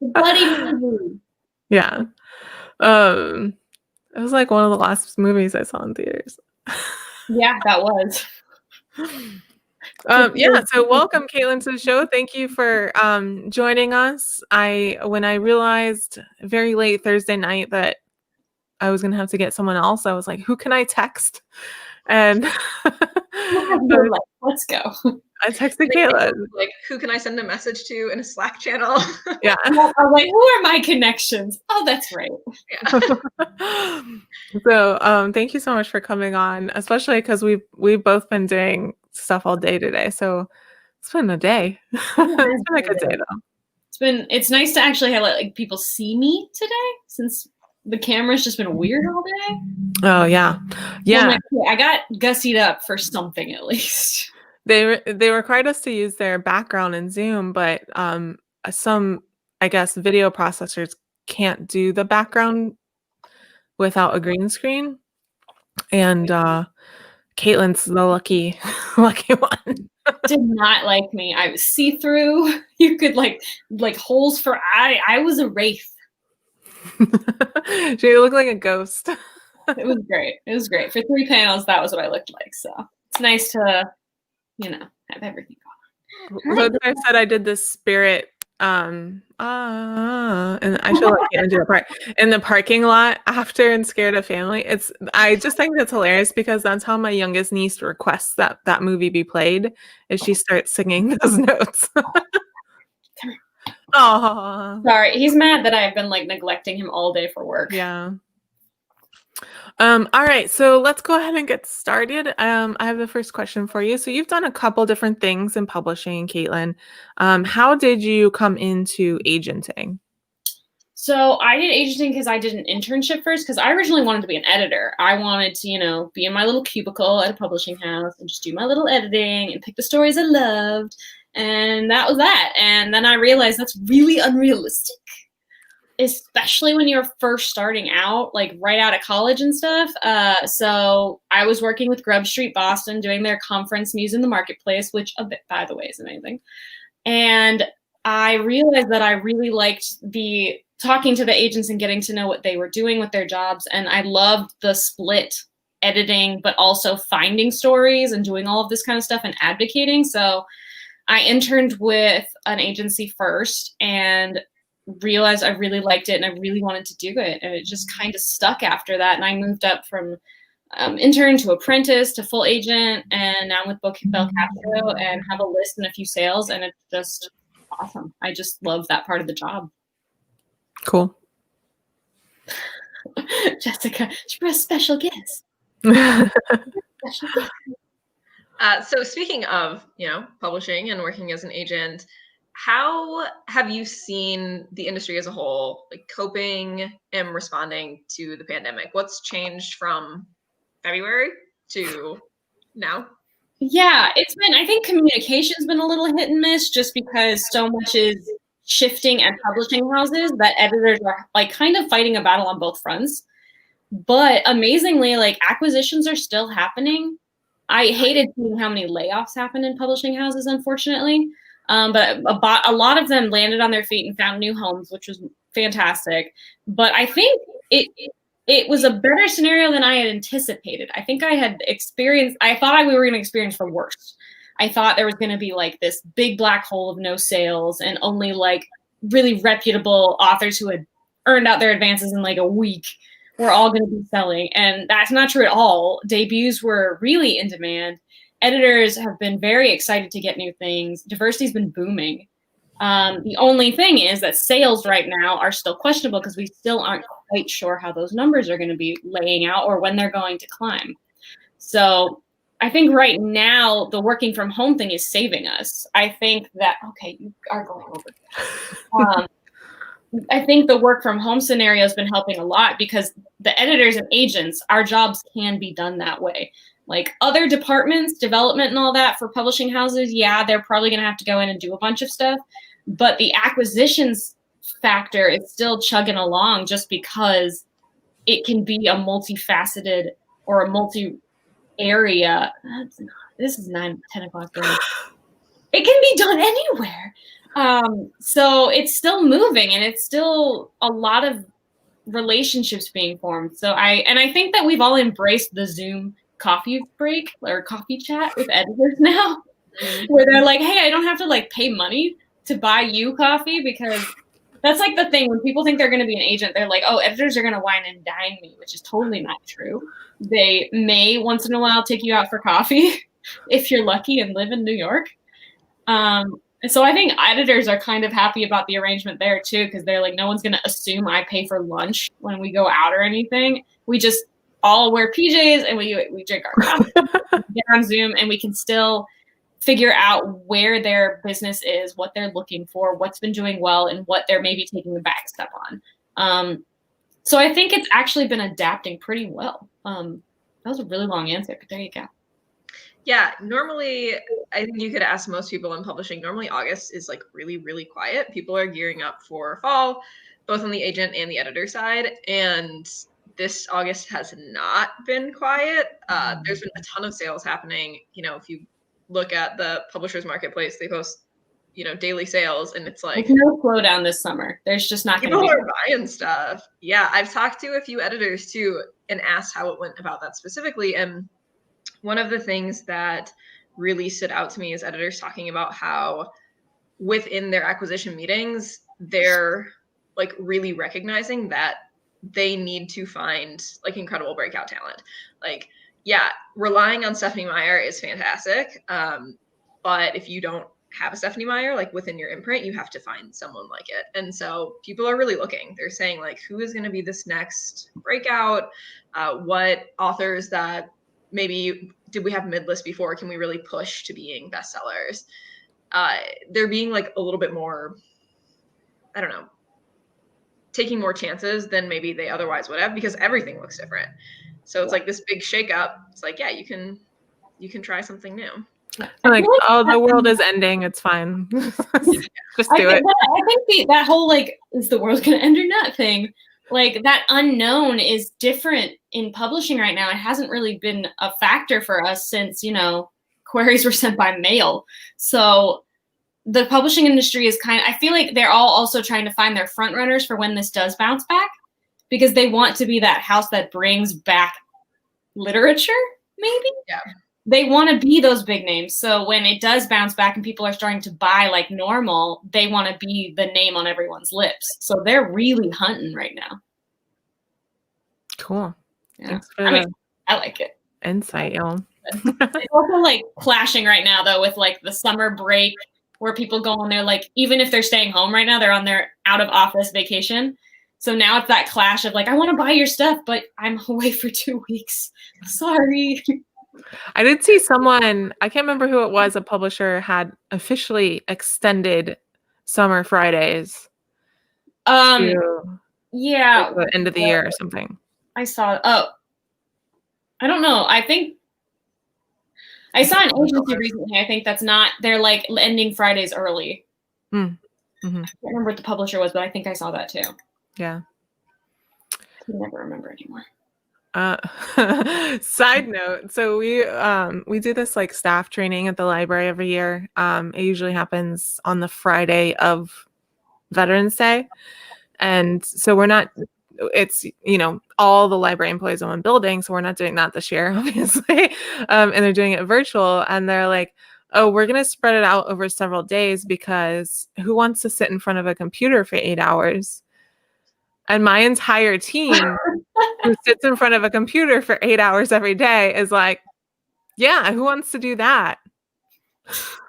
Bloody movie. Yeah. It was like one of the last movies I saw in theaters. Yeah, that was. Yeah, so welcome, Kaitlyn, to the show. Thank you for joining us. When I realized very late Thursday night that I was gonna have to get someone else, I was like, who can I text? And let's go. I texted Kaitlyn. Like, who can I send a message to in a Slack channel? Yeah. I was like, who are my connections? Oh, that's right. Yeah. So thank you so much for coming on, especially because we've both been doing stuff all day today. So it's been a day. It's been a good day though. It's nice to actually have like people see me today, since the camera's just been weird all day. Oh yeah. Yeah. So I got gussied up for something at least. They required us to use their background in Zoom, but some, I guess, video processors can't do the background without a green screen. And Kaitlyn's the lucky one. Did not like me. I was see-through. You could like holes for eye. I was a wraith. She looked like a ghost. It was great. It was great. For 3 panels, that was what I looked like. So it's nice to, have everything going. I said I did this spirit and I should let Kaitlyn do that part in the parking lot after and Scared of Family. I just think that's hilarious because that's how my youngest niece requests that movie be played, is she starts singing those notes. Oh, sorry, he's mad that I've been like neglecting him all day for work. Yeah. All right, so let's go ahead and get started. I have the first question for you. So you've done a couple different things in publishing, Kaitlyn. How did you come into agenting? So I did agenting because I did an internship first, because I originally wanted to be an editor. I wanted to, be in my little cubicle at a publishing house and just do my little editing and pick the stories I loved. And that was that. And then I realized that's really unrealistic, especially when you're first starting out, like right out of college and stuff. So I was working with Grub Street Boston, doing their conference Muse in the Marketplace, which, by the way, is amazing. And I realized that I really liked talking to the agents and getting to know what they were doing with their jobs. And I loved the split editing, but also finding stories and doing all of this kind of stuff and advocating. So I interned with an agency first and realized I really liked it and I really wanted to do it. And it just kind of stuck after that. And I moved up from intern to apprentice to full agent. And now I'm with Book Bell Castro and have a list and a few sales. And it's just awesome. I just love that part of the job. Cool. Jessica, for a special guest. So speaking of, publishing and working as an agent, how have you seen the industry as a whole coping and responding to the pandemic? What's changed from February to now? Yeah, I think communication's been a little hit and miss, just because so much is shifting at publishing houses that editors are kind of fighting a battle on both fronts. But amazingly, acquisitions are still happening. I hated seeing how many layoffs happened in publishing houses, unfortunately. But a lot of them landed on their feet and found new homes, which was fantastic. But I think it was a better scenario than I had anticipated. I think I thought we were going to experience the worst. I thought there was going to be this big black hole of no sales and only really reputable authors who had earned out their advances in a week were all going to be selling. And that's not true at all. Debuts were really in demand. Editors have been very excited to get new things. Diversity's been booming. The only thing is that sales right now are still questionable because we still aren't quite sure how those numbers are going to be laying out or when they're going to climb. So I think right now the working from home thing is saving us. I think that, okay, you are going over. I think the work from home scenario has been helping a lot because the editors and agents, our jobs can be done that way. Other departments, development and all that for publishing houses, yeah, they're probably going to have to go in and do a bunch of stuff. But the acquisitions factor is still chugging along just because it can be a multifaceted or a multi-area. this is 10 o'clock. It can be done anywhere. So it's still moving, and it's still a lot of relationships being formed. So I think that we've all embraced the Zoom coffee break or coffee chat with editors now, where they're like, hey, I don't have to like pay money to buy you coffee, because that's like the thing when people think they're going to be an agent, they're like, oh, editors are going to wine and dine me, which is totally not true. They may once in a while take you out for coffee if you're lucky and live in New York. So I think editors are kind of happy about the arrangement there too, because they're like, no one's going to assume I pay for lunch when we go out or anything. We just all wear PJs and we drink our coffee, get on Zoom, and we can still figure out where their business is, what they're looking for, what's been doing well, and what they're maybe taking the back step on. So I think it's actually been adapting pretty well. That was a really long answer, but there you go. Yeah, normally, I think you could ask most people in publishing, normally August is like really, really quiet. People are gearing up for fall, both on the agent and the editor side. And this August has not been quiet. There's been a ton of sales happening. You know, if you look at the publishers marketplace, they post, you know, daily sales, and it's like, there's no slowdown this summer. There's just not going to be. People are buying stuff. Yeah, I've talked to a few editors too and asked how it went about that specifically. And one of the things that really stood out to me is editors talking about how within their acquisition meetings, they're like really recognizing that they need to find like incredible breakout talent. Like, yeah, relying on Stephanie Meyer is fantastic. But if you don't have a Stephanie Meyer, like within your imprint, you have to find someone like it. And so people are really looking. They're saying like, who is going to be this next breakout? What authors that maybe did we have mid-list before? Can we really push to being bestsellers? They're being like a little bit more, I don't know, taking more chances than maybe they otherwise would have, because everything looks different. So it's like this big shakeup. It's like, yeah, you can try something new. Like, oh, the world is ending. It's fine. Just do it. I think that whole like, is the world going to end or not thing? Like that unknown is different in publishing right now. It hasn't really been a factor for us since, you know, queries were sent by mail. So the publishing industry is I feel like they're all also trying to find their front runners for when this does bounce back, because they want to be that house that brings back literature, maybe? Yeah. They want to be those big names. So when it does bounce back and people are starting to buy like normal, they want to be the name on everyone's lips. So they're really hunting right now. Cool. Yeah. I like it. Insight, y'all. It's also like clashing right now though with like the summer break where people go on their like, even if they're staying home right now, they're on their out of office vacation. So now it's that clash of like, I want to buy your stuff, but I'm away for 2 weeks. Sorry. I did see someone, I can't remember who it was, a publisher had officially extended Summer Fridays to yeah, the end of the year or something. I saw, I don't know. I think I saw an agency recently. I think that's not, they're like ending Fridays early. Mm-hmm. I can't remember what the publisher was, but I think I saw that too. Yeah. I can never remember anymore. Side note, so we do this like staff training at the library every year. It usually happens on the Friday of Veterans Day, and so it's, you know, all the library employees in one building, so we're not doing that this year, obviously. And they're doing it virtual, and they're like, oh, we're gonna spread it out over several days, because who wants to sit in front of a computer for 8 hours? And my entire team who sits in front of a computer for 8 hours every day is like, yeah, who wants to do that?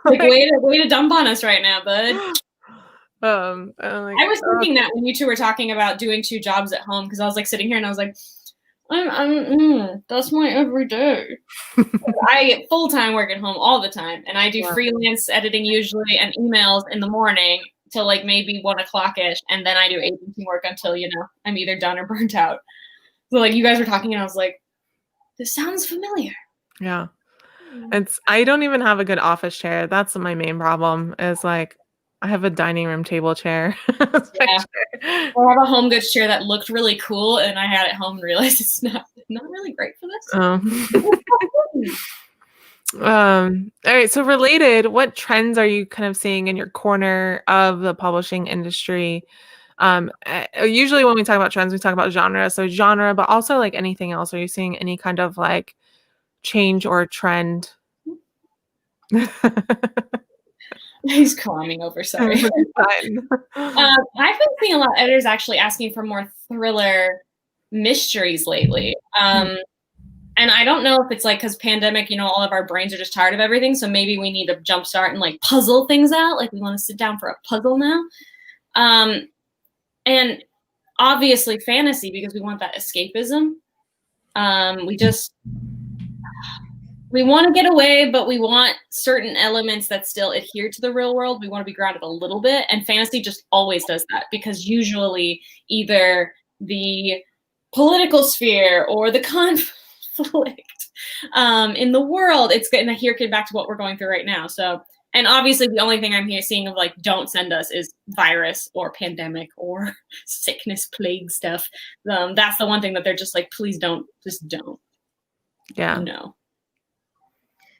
Like, way to dump on us right now, bud. Like, I was thinking that when you two were talking about doing 2 jobs at home, because I was like sitting here and I was like, that's my everyday. I full-time work at home all the time, and I do freelance editing usually and emails in the morning till like maybe 1 o'clock-ish, and then I do agency work until, you know, I'm either done or burnt out. So like you guys were talking and I was like, this sounds familiar. Yeah. I don't even have a good office chair. That's my main problem, is like I have a dining room table chair. Yeah. I have a home goods chair that looked really cool, and I had it home and realized it's not really great for this. All right. So related, what trends are you kind of seeing in your corner of the publishing industry? Usually when we talk about trends, we talk about genre. So genre, but also like anything else. Are you seeing any kind of like change or trend? He's calming over, sorry. Fine. I've been seeing a lot of editors actually asking for more thriller mysteries lately. And I don't know if it's like because pandemic, you know, all of our brains are just tired of everything. So maybe we need to jumpstart and like puzzle things out. Like we want to sit down for a puzzle now. And obviously fantasy because we want that escapism. We want to get away, but we want certain elements that still adhere to the real world. We want to be grounded a little bit. And fantasy just always does that because usually either the political sphere or the conflict in the world, it's going to harken back to what we're going through right now. So, and obviously the only thing I'm here seeing of like, don't send us is virus or pandemic or sickness, plague stuff. That's the one thing that they're just like, please don't, just don't. Yeah. No.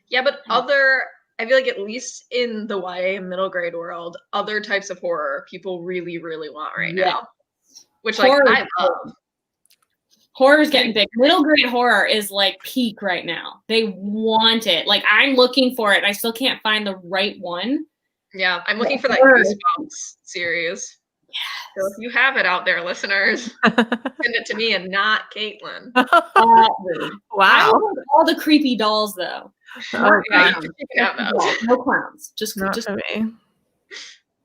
Yeah, but I feel like at least in the YA middle grade world, other types of horror people really, really want right now. Which horror, like I love. Horror's getting big. Middle grade horror is like peak right now. They want it. Like I'm looking for it. I still can't find the right one. Yeah, I'm looking for that Goosebumps series. Yes. So if you have it out there, listeners, send it to me and not Kaitlyn. Wow. All the creepy dolls though. Oh, no clowns. Just me.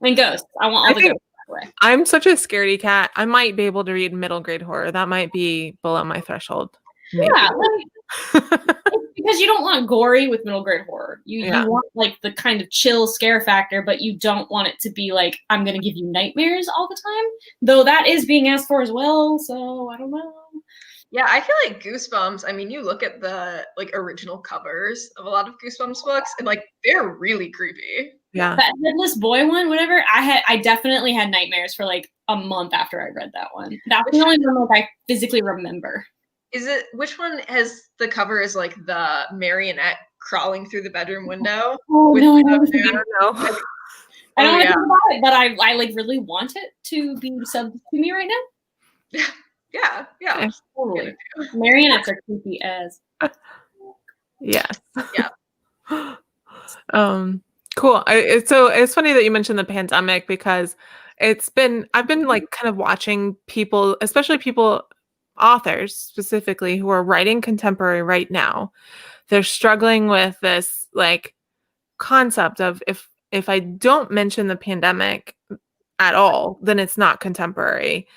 And ghosts. I want all the ghosts that way. I'm such a scaredy cat. I might be able to read middle grade horror. That might be below my threshold. Maybe. Yeah, because you don't want gory with middle grade horror. You want like the kind of chill scare factor, but you don't want it to be like I'm going to give you nightmares all the time. Though that is being asked for as well. So I don't know. Yeah, I feel like Goosebumps, I mean, you look at the like original covers of a lot of Goosebumps books and like they're really creepy. Yeah. That headless boy one, whatever, I definitely had nightmares for like a month after I read that one. That's the only one like I physically remember. Is it which one has the cover is like the marionette crawling through the bedroom window? Oh no, I don't know. I don't know about it, but I like really want it to be subbed to me right now. Yeah. Totally. Marionettes are creepy as. Yes. Yeah. Cool. So it's funny that you mentioned the pandemic because I've been like kind of watching people, especially authors specifically who are writing contemporary right now. They're struggling with this like concept of if I don't mention the pandemic at all, then it's not contemporary.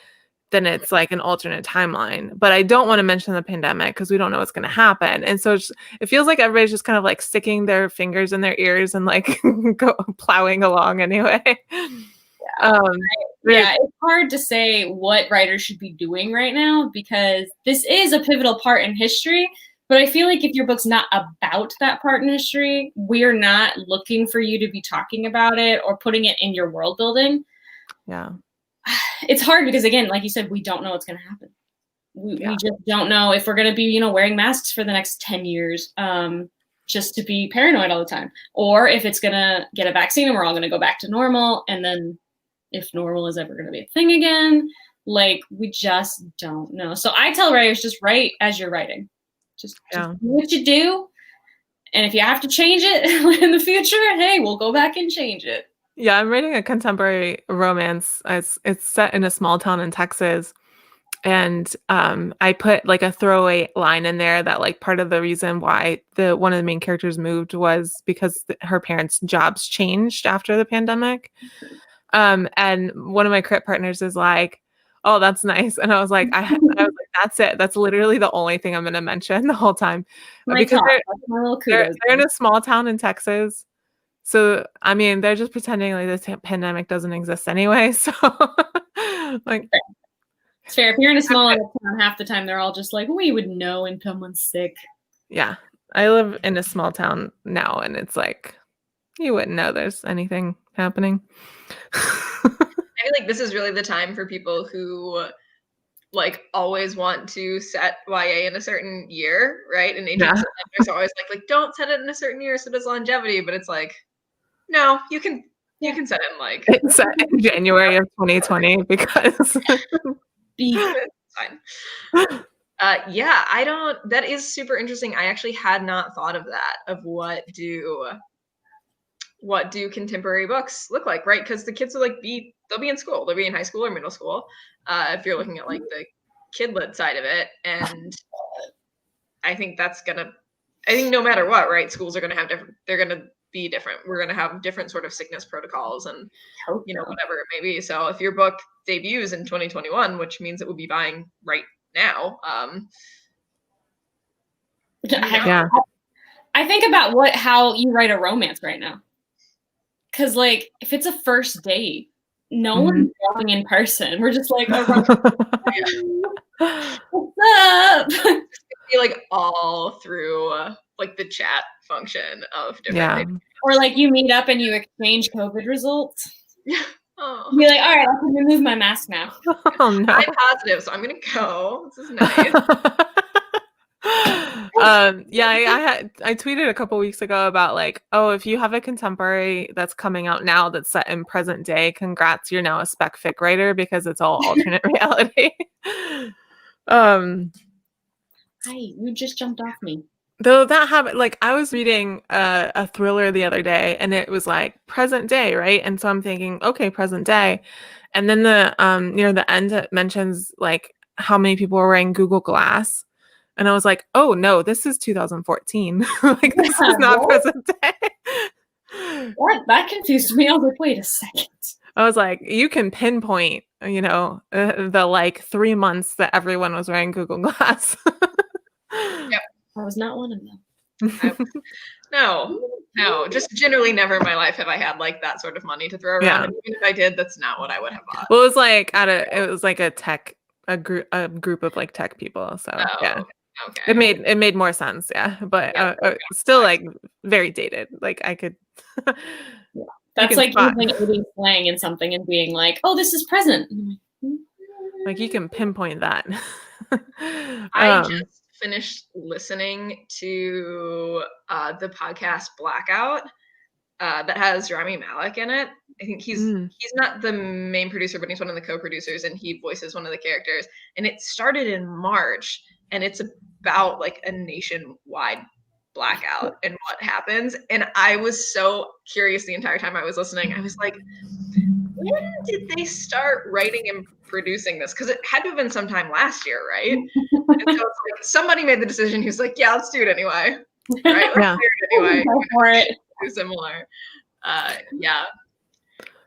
Then it's like an alternate timeline. But I don't want to mention the pandemic because we don't know what's going to happen. And so it feels like everybody's just kind of like sticking their fingers in their ears and like plowing along anyway. Yeah, it's hard to say what writers should be doing right now because this is a pivotal part in history. But I feel like if your book's not about that part in history, we're not looking for you to be talking about it or putting it in your world building. Yeah. It's hard because, again, like you said, we don't know what's going to happen. We just don't know if we're going to be, wearing masks for the next 10 years just to be paranoid all the time. Or if it's going to get a vaccine and we're all going to go back to normal. And then if normal is ever going to be a thing again, like we just don't know. So I tell writers, just write as you're writing. Just do what you do. And if you have to change it in the future, hey, we'll go back and change it. Yeah, I'm reading a contemporary romance. It's set in a small town in Texas. And I put like a throwaway line in there that like part of the reason why one of the main characters moved was because her parents' jobs changed after the pandemic. And one of my crit partners is like, "Oh, that's nice." And I was like, "That's it. That's literally the only thing I'm going to mention the whole time." Because they're in a small town in Texas. So, I mean, they're just pretending like this pandemic doesn't exist anyway. So, like, it's fair. If you're in a small town, half the time they're all just like, we would know when someone's sick. Yeah. I live in a small town now, and it's like, you wouldn't know there's anything happening. I feel like this is really the time for people who like always want to set YA in a certain year, right? And agents are always like, don't set it in a certain year so there's longevity. But it's like, no, you can set it in like it's set in January of 2020 because it's fine. That is super interesting. I actually had not thought of that, of what do contemporary books look like, right? Because the kids will they'll be in school, they'll be in high school or middle school, if you're looking at like the kid-led side of it. And I think no matter what, right, schools are going to have they're going to be different. We're going to have different sort of sickness protocols and whatever it may be. So if your book debuts in 2021, which means it would be buying right now, I think about how you write a romance right now. Because, like, if it's a first date, no one's going in person. We're just like, what's up? It's gonna be like all through like the chat function of different things. Or like you meet up and you exchange COVID results. Yeah. Oh. Be like, all right, I can remove my mask now. Oh, no. I'm positive, so I'm gonna go. This is nice. I tweeted a couple weeks ago about like, oh, if you have a contemporary that's coming out now that's set in present day, congrats, you're now a spec fic writer because it's all alternate reality. You just jumped off me. Though that happened, like I was reading a thriller the other day and it was like present day, right? And so I'm thinking, okay, present day. And then the near the end it mentions like how many people were wearing Google Glass. And I was like, oh no, this is 2014. Like this is not present day. What? That confused me. I was like, wait a second. I was like, you can pinpoint, the like 3 months that everyone was wearing Google Glass. Yep. I was not one of them. No. Just generally never in my life have I had like that sort of money to throw around. Yeah. And even if I did, that's not what I would have bought. Well, it was like a group of like tech people. So yeah. Okay. It made more sense, but still like very dated. Like I could. That's like using 80s slang in something and being like, "Oh, this is present." Like you can pinpoint that. I just finished listening to the podcast Blackout that has Rami Malek in it. I think he's not the main producer, but he's one of the co-producers, and he voices one of the characters. And it started in March, and it's about like a nationwide blackout and what happens. And I was so curious the entire time I was listening. I was like, when did they start writing and producing this? Because it had to have been sometime last year, right? And so it's like somebody made the decision. Who's like, yeah, let's do it anyway. Right? Let's do it anyway. Go for it. Too similar.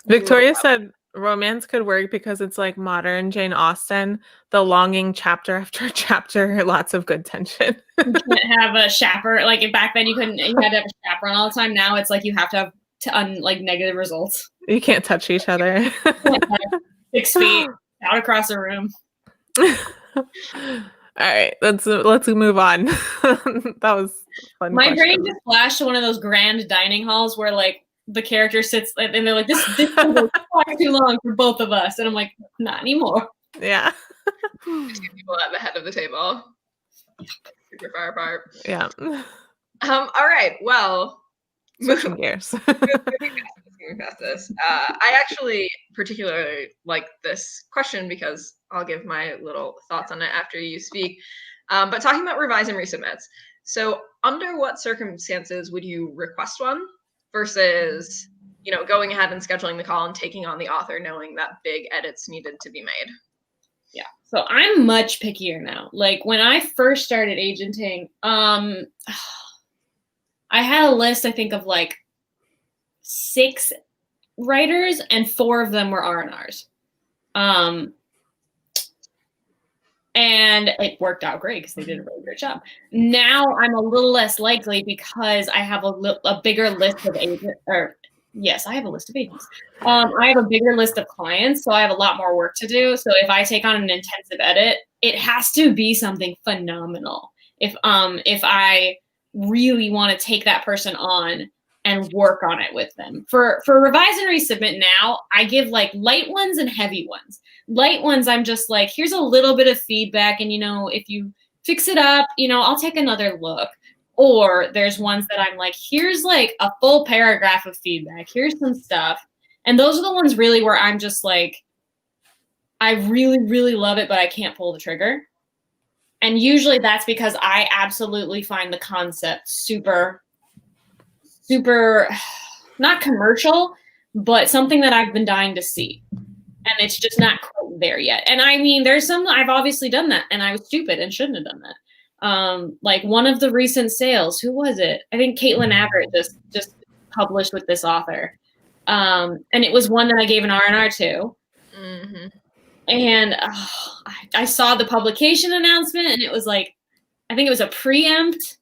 Victoria said romance could work because it's like modern Jane Austen, the longing chapter after chapter, lots of good tension. You can't have a chaperone. Like back then you had to have a chaperone all the time. Now it's like you have to have negative results. You can't touch each other. 6 feet out across the room. All right, let's move on. That was fun. My brain just flashed to one of those grand dining halls where like the character sits and they're like, this is far too long for both of us. And I'm like, not anymore. Yeah. Two people at the head of the table. Super far apart. Yeah. All right. Well, switching gears. Moving past this. I actually particularly like this question because I'll give my little thoughts on it after you speak. But talking about revise and resubmits. So under what circumstances would you request one versus, going ahead and scheduling the call and taking on the author knowing that big edits needed to be made? Yeah. So I'm much pickier now. Like when I first started agenting, I had a list, I think, of like 6 writers and 4 of them were R&Rs. And it worked out great because they did a really great job. Now I'm a little less likely because I have a bigger list of agents. Yes, I have a list of agents. I have a bigger list of clients, so I have a lot more work to do. So if I take on an intensive edit, it has to be something phenomenal. If I really want to take that person on and work on it with them. For revise and resubmit now, I give like light ones and heavy ones. light ones, I'm just like, here's a little bit of feedback. And, if you fix it up, I'll take another look. Or there's ones that I'm like, here's like a full paragraph of feedback. Here's some stuff. And those are the ones really where I'm just like, I really, really love it, but I can't pull the trigger. And usually that's because I absolutely find the concept super, super, not commercial, but something that I've been dying to see. And it's just not quite there yet. And I mean, there's some, I've obviously done that, and I was stupid and shouldn't have done that. Like one of the recent sales, who was it? I think Caitlin Abbott just published with this author. And it was one that I gave an R&R to. Mm-hmm. And I saw the publication announcement, and it was like, I think it was a preempt.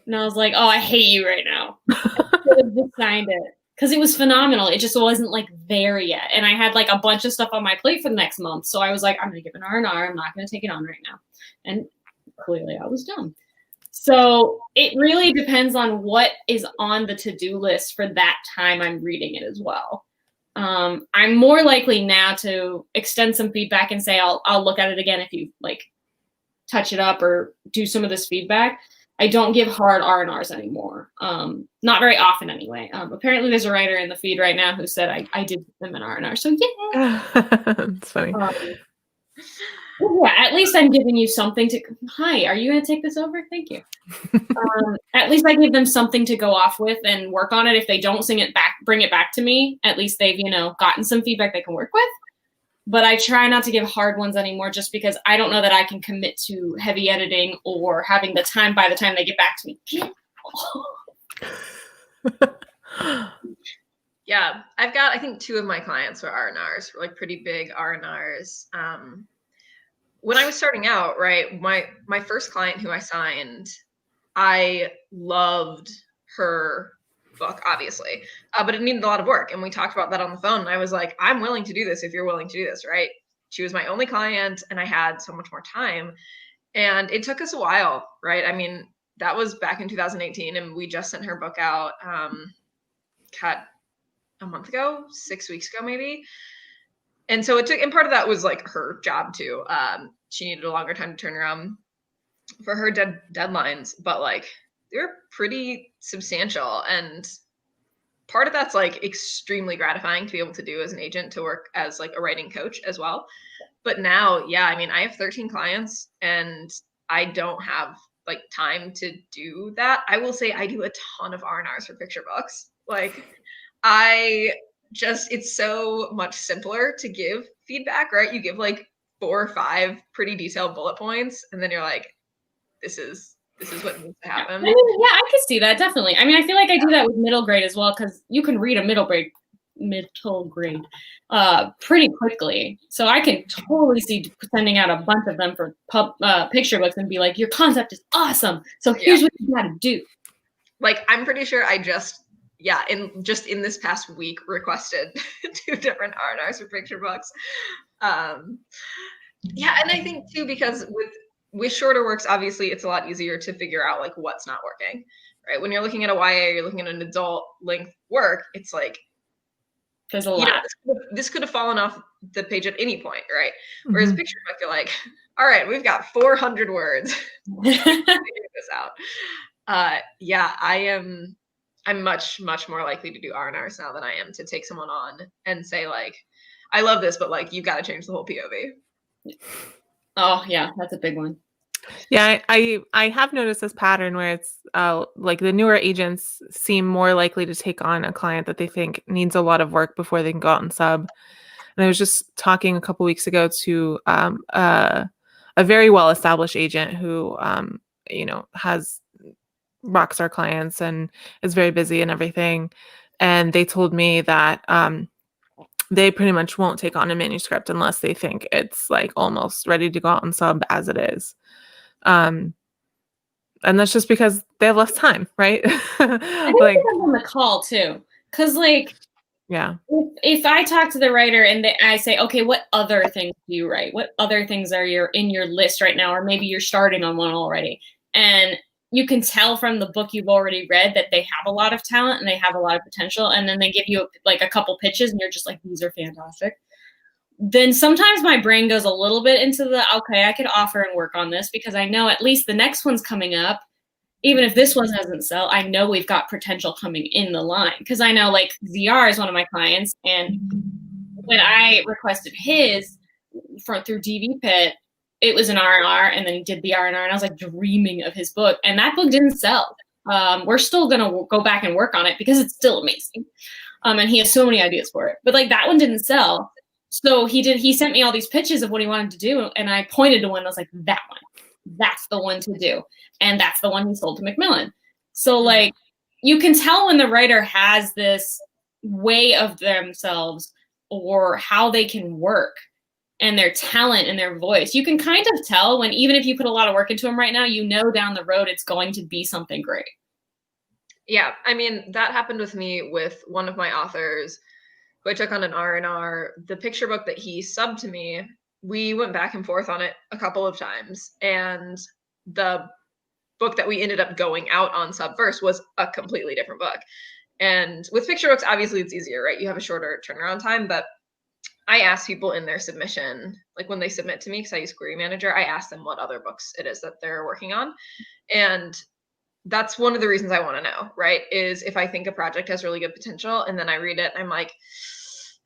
And I was like, oh, I hate you right now. I should have just signed it. Because it was phenomenal. It just wasn't like there yet. And I had like a bunch of stuff on my plate for the next month. So I was like, I'm going to give an R&R. I'm not going to take it on right now. And clearly I was dumb. So it really depends on what is on the to-do list for that time I'm reading it as well. I'm more likely now to extend some feedback and say, I'll look at it again if you like touch it up or do some of this feedback. I don't give hard R&Rs anymore. Not very often anyway. Apparently there's a writer in the feed right now who said I did give them an R&R. So yeah. That's funny. Yeah, at least I'm giving you something to, hi, are you going to take this over? Thank you. At least I give them something to go off with and work on it. If they don't bring it back to me, at least they've, gotten some feedback they can work with. But I try not to give hard ones anymore just because I don't know that I can commit to heavy editing or having the time by the time they get back to me. Yeah, I've got, I think 2 of my clients were R&Rs, were like pretty big R&Rs. When I was starting out, right, my first client who I signed, I loved her book, obviously, but it needed a lot of work. And we talked about that on the phone. And I was like, I'm willing to do this if you're willing to do this, right? She was my only client and I had so much more time. And it took us a while, right? I mean, that was back in 2018 and we just sent her book out, a month ago, 6 weeks ago, maybe. And so it took, and part of that was like her job too. She needed a longer time to turn around for her deadlines, but like, they're pretty substantial. And part of that's like extremely gratifying to be able to do as an agent, to work as like a writing coach as well. But now, yeah, I mean, I have 13 clients and I don't have like time to do that. I will say I do a ton of R&Rs for picture books. Like it's so much simpler to give feedback, right? You give like 4 or 5 pretty detailed bullet points and then you're like, this is what needs to happen. I mean, yeah, I could see that, definitely. I mean, I feel like I do that with middle grade as well, because you can read a middle grade pretty quickly. So I can totally see sending out a bunch of them for picture books and be like, your concept is awesome. So here's what you gotta do. Like, I'm pretty sure I in this past week requested 2 different R&Rs for picture books. And I think too, because with shorter works, obviously it's a lot easier to figure out like what's not working, right? When you're looking at a YA, you're looking at an adult length work, it's like, there's a lot. This could have fallen off the page at any point, right? Whereas a picture book, you're like, all right, we've got 400 words. Figure this out. I'm much, much more likely to do R&Rs now than I am to take someone on and say like, I love this, but like, you've got to change the whole POV. Oh yeah, that's a big one. Yeah, I have noticed this pattern where it's like the newer agents seem more likely to take on a client that they think needs a lot of work before they can go out and sub. And I was just talking a couple weeks ago to a very well-established agent who has rockstar clients and is very busy and everything. And they told me that they pretty much won't take on a manuscript unless they think it's like almost ready to go out and sub as it is. And that's just because they have less time, right? I think like on the call too, because like, yeah, if I talk to the writer and I say, okay, what other things do you write? What other things are in your list right now? Or maybe you're starting on one already, and you can tell from the book you've already read that they have a lot of talent and they have a lot of potential, and then they give you like a couple pitches and you're just like, these are fantastic. then sometimes my brain goes a little bit into the, okay, I could offer and work on this because I know at least the next one's coming up. Even if this one doesn't sell, I know we've got potential coming in the line. Because I know, like, ZR is one of my clients, and when I requested his through DV Pit, it was an R&R, and then he did the R&R, and I was like dreaming of his book, and that book didn't sell. We're still gonna go back and work on it because it's still amazing, and he has so many ideas for it. But like that one didn't sell, so he sent me all these pitches of what he wanted to do, and I pointed to one. And I was like, that one. That's the one to do. And that's the one he sold to Macmillan. So like you can tell when the writer has this way of themselves or how they can work and their talent and their voice. You can kind of tell when, even if you put a lot of work into them right now, you know down the road it's going to be something great. Yeah, I mean, that happened with me with one of my authors who I took on an R&R. The picture book that he subbed to me, we went back and forth on it a couple of times, and the book that we ended up going out on sub first was a completely different book. And with picture books, obviously it's easier, right? You have a shorter turnaround time, but I ask people in their submission, like when they submit to me, because I use Query Manager, I ask them what other books it is that they're working on. And that's one of the reasons I want to know, right? Is if I think a project has really good potential and then I read it, I'm like,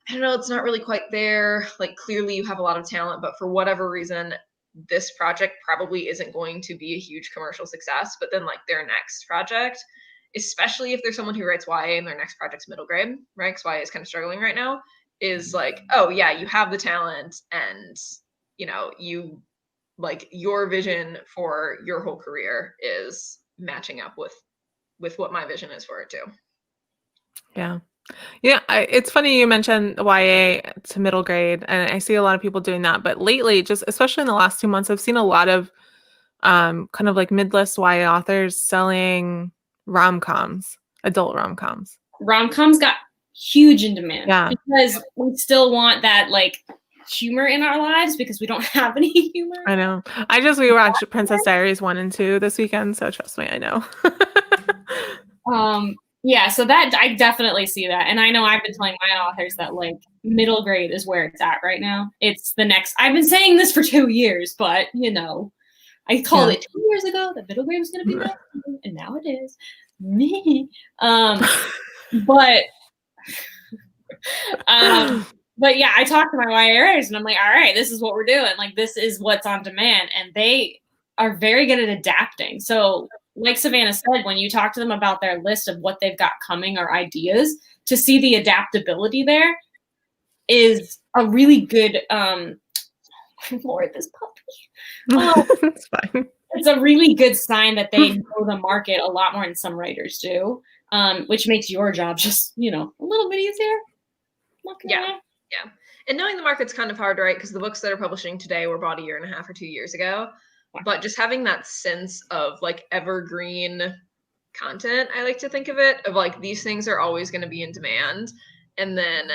I don't know, it's not really quite there. Like clearly you have a lot of talent, but for whatever reason, this project probably isn't going to be a huge commercial success. But then like their next project, especially if there's someone who writes YA and their next project's middle grade, right? Because YA is kind of struggling right now, is like, oh yeah, you have the talent and you know, you like your vision for your whole career is matching up with what my vision is for it too. Yeah. Yeah, it's funny you mentioned YA to middle grade, and I see a lot of people doing that. But lately, just especially in the last 2 months, I've seen a lot of kind of like mid-list YA authors selling rom-coms, adult rom-coms. Rom-coms got huge in demand. Yeah. Because we still want that like humor in our lives because we don't have any humor. I know. We watched Princess Diaries 1 and 2 this weekend, so trust me, I know. Yeah, so that I definitely see that. And I know I've been telling my authors that like middle grade is where it's at right now. It's the next, I've been saying this for 2 years, but you know, I called it 2 years ago that middle grade was going to be that, and now it is. But yeah, I talked to my YAers and I'm like, all right, this is what we're doing. Like, this is what's on demand. And they are very good at adapting. So like Savannah said, when you talk to them about their list of what they've got coming or ideas, to see the adaptability there is a really good, Lord, this puppy. It's fine. It's a really good sign that they know the market a lot more than some writers do, which makes your job just, you know, a little bit easier. Yeah. And knowing the market's kind of hard, right? Because the books that are publishing today were bought 1.5 years or 2 years ago. But just having that sense of like evergreen content, I like to think of it, of like these things are always going to be in demand. And then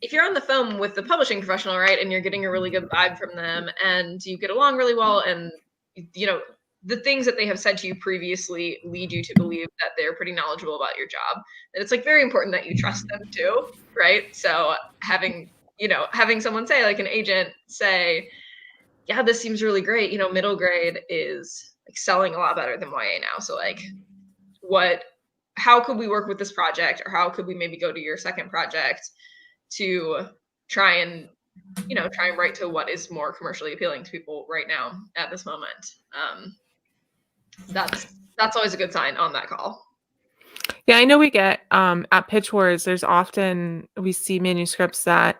if you're on the phone with the publishing professional, right, and you're getting a really good vibe from them and you get along really well, and you know, the things that they have said to you previously lead you to believe that they're pretty knowledgeable about your job, that it's like very important that you trust them too, right? So having someone say, like an agent say, yeah, this seems really great. You know, middle grade is like selling a lot better than YA now. So like how could we work with this project, or how could we maybe go to your second project to try and write to what is more commercially appealing to people right now at this moment. That's always a good sign on that call. Yeah, I know we get at Pitch Wars, we see manuscripts that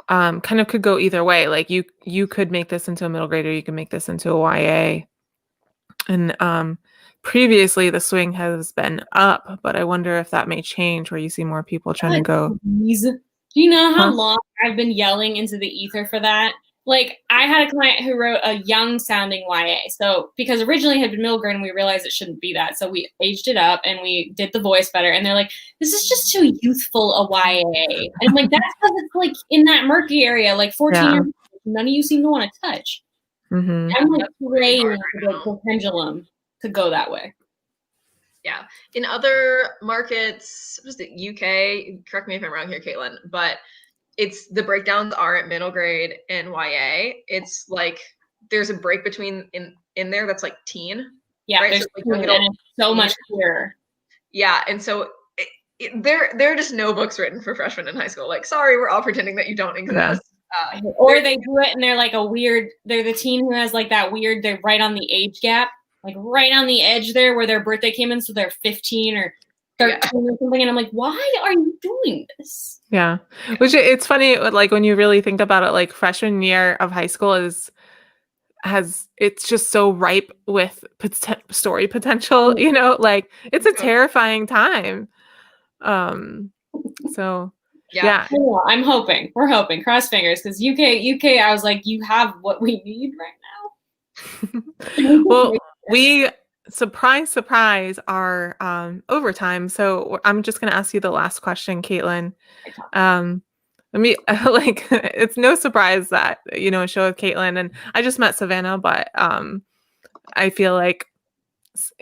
kind of could go either way. Like you could make this into a middle grade, or you can make this into a YA. And previously the swing has been up, but I wonder if that may change, where you see more people trying to go. Do you know how long I've been yelling into the ether for that? Like, I had a client who wrote a young sounding YA. So because originally it had been middle grade and we realized it shouldn't be that. So we aged it up and we did the voice better. And they're like, this is just too youthful a YA. And I'm like, that's because it's like in that murky area, like 14 years old, none of you seem to want to touch. Mm-hmm. I'm like praying the pendulum to go that way. Yeah. In other markets, what is it, UK? Correct me if I'm wrong here, Kaitlyn, but it's the breakdowns aren't middle grade and YA. It's like there's a break between in there that's like teen. Yeah, right? there's So like teen, and it's so much clearer. Yeah, and so there are just no books written for freshmen in high school. Like, sorry, we're all pretending that you don't exist. Or they do it and they're like they're the teen who has like that weird, they're right on the age gap, like right on the edge there where their birthday came in, so they're 15 or 13 or something, and I'm like, why are you doing this? Yeah, which it's funny, like when you really think about it, like freshman year of high school it's just so ripe with story potential, you know, like it's a terrifying time. So yeah. I'm hoping, we're hoping, cross fingers, because UK, I was like, you have what we need right now. Well, we surprise are overtime. So I'm just going to ask you the last question, Kaitlyn. I mean, like, it's no surprise that, you know, a show with Kaitlyn, and I just met Savannah, but I feel like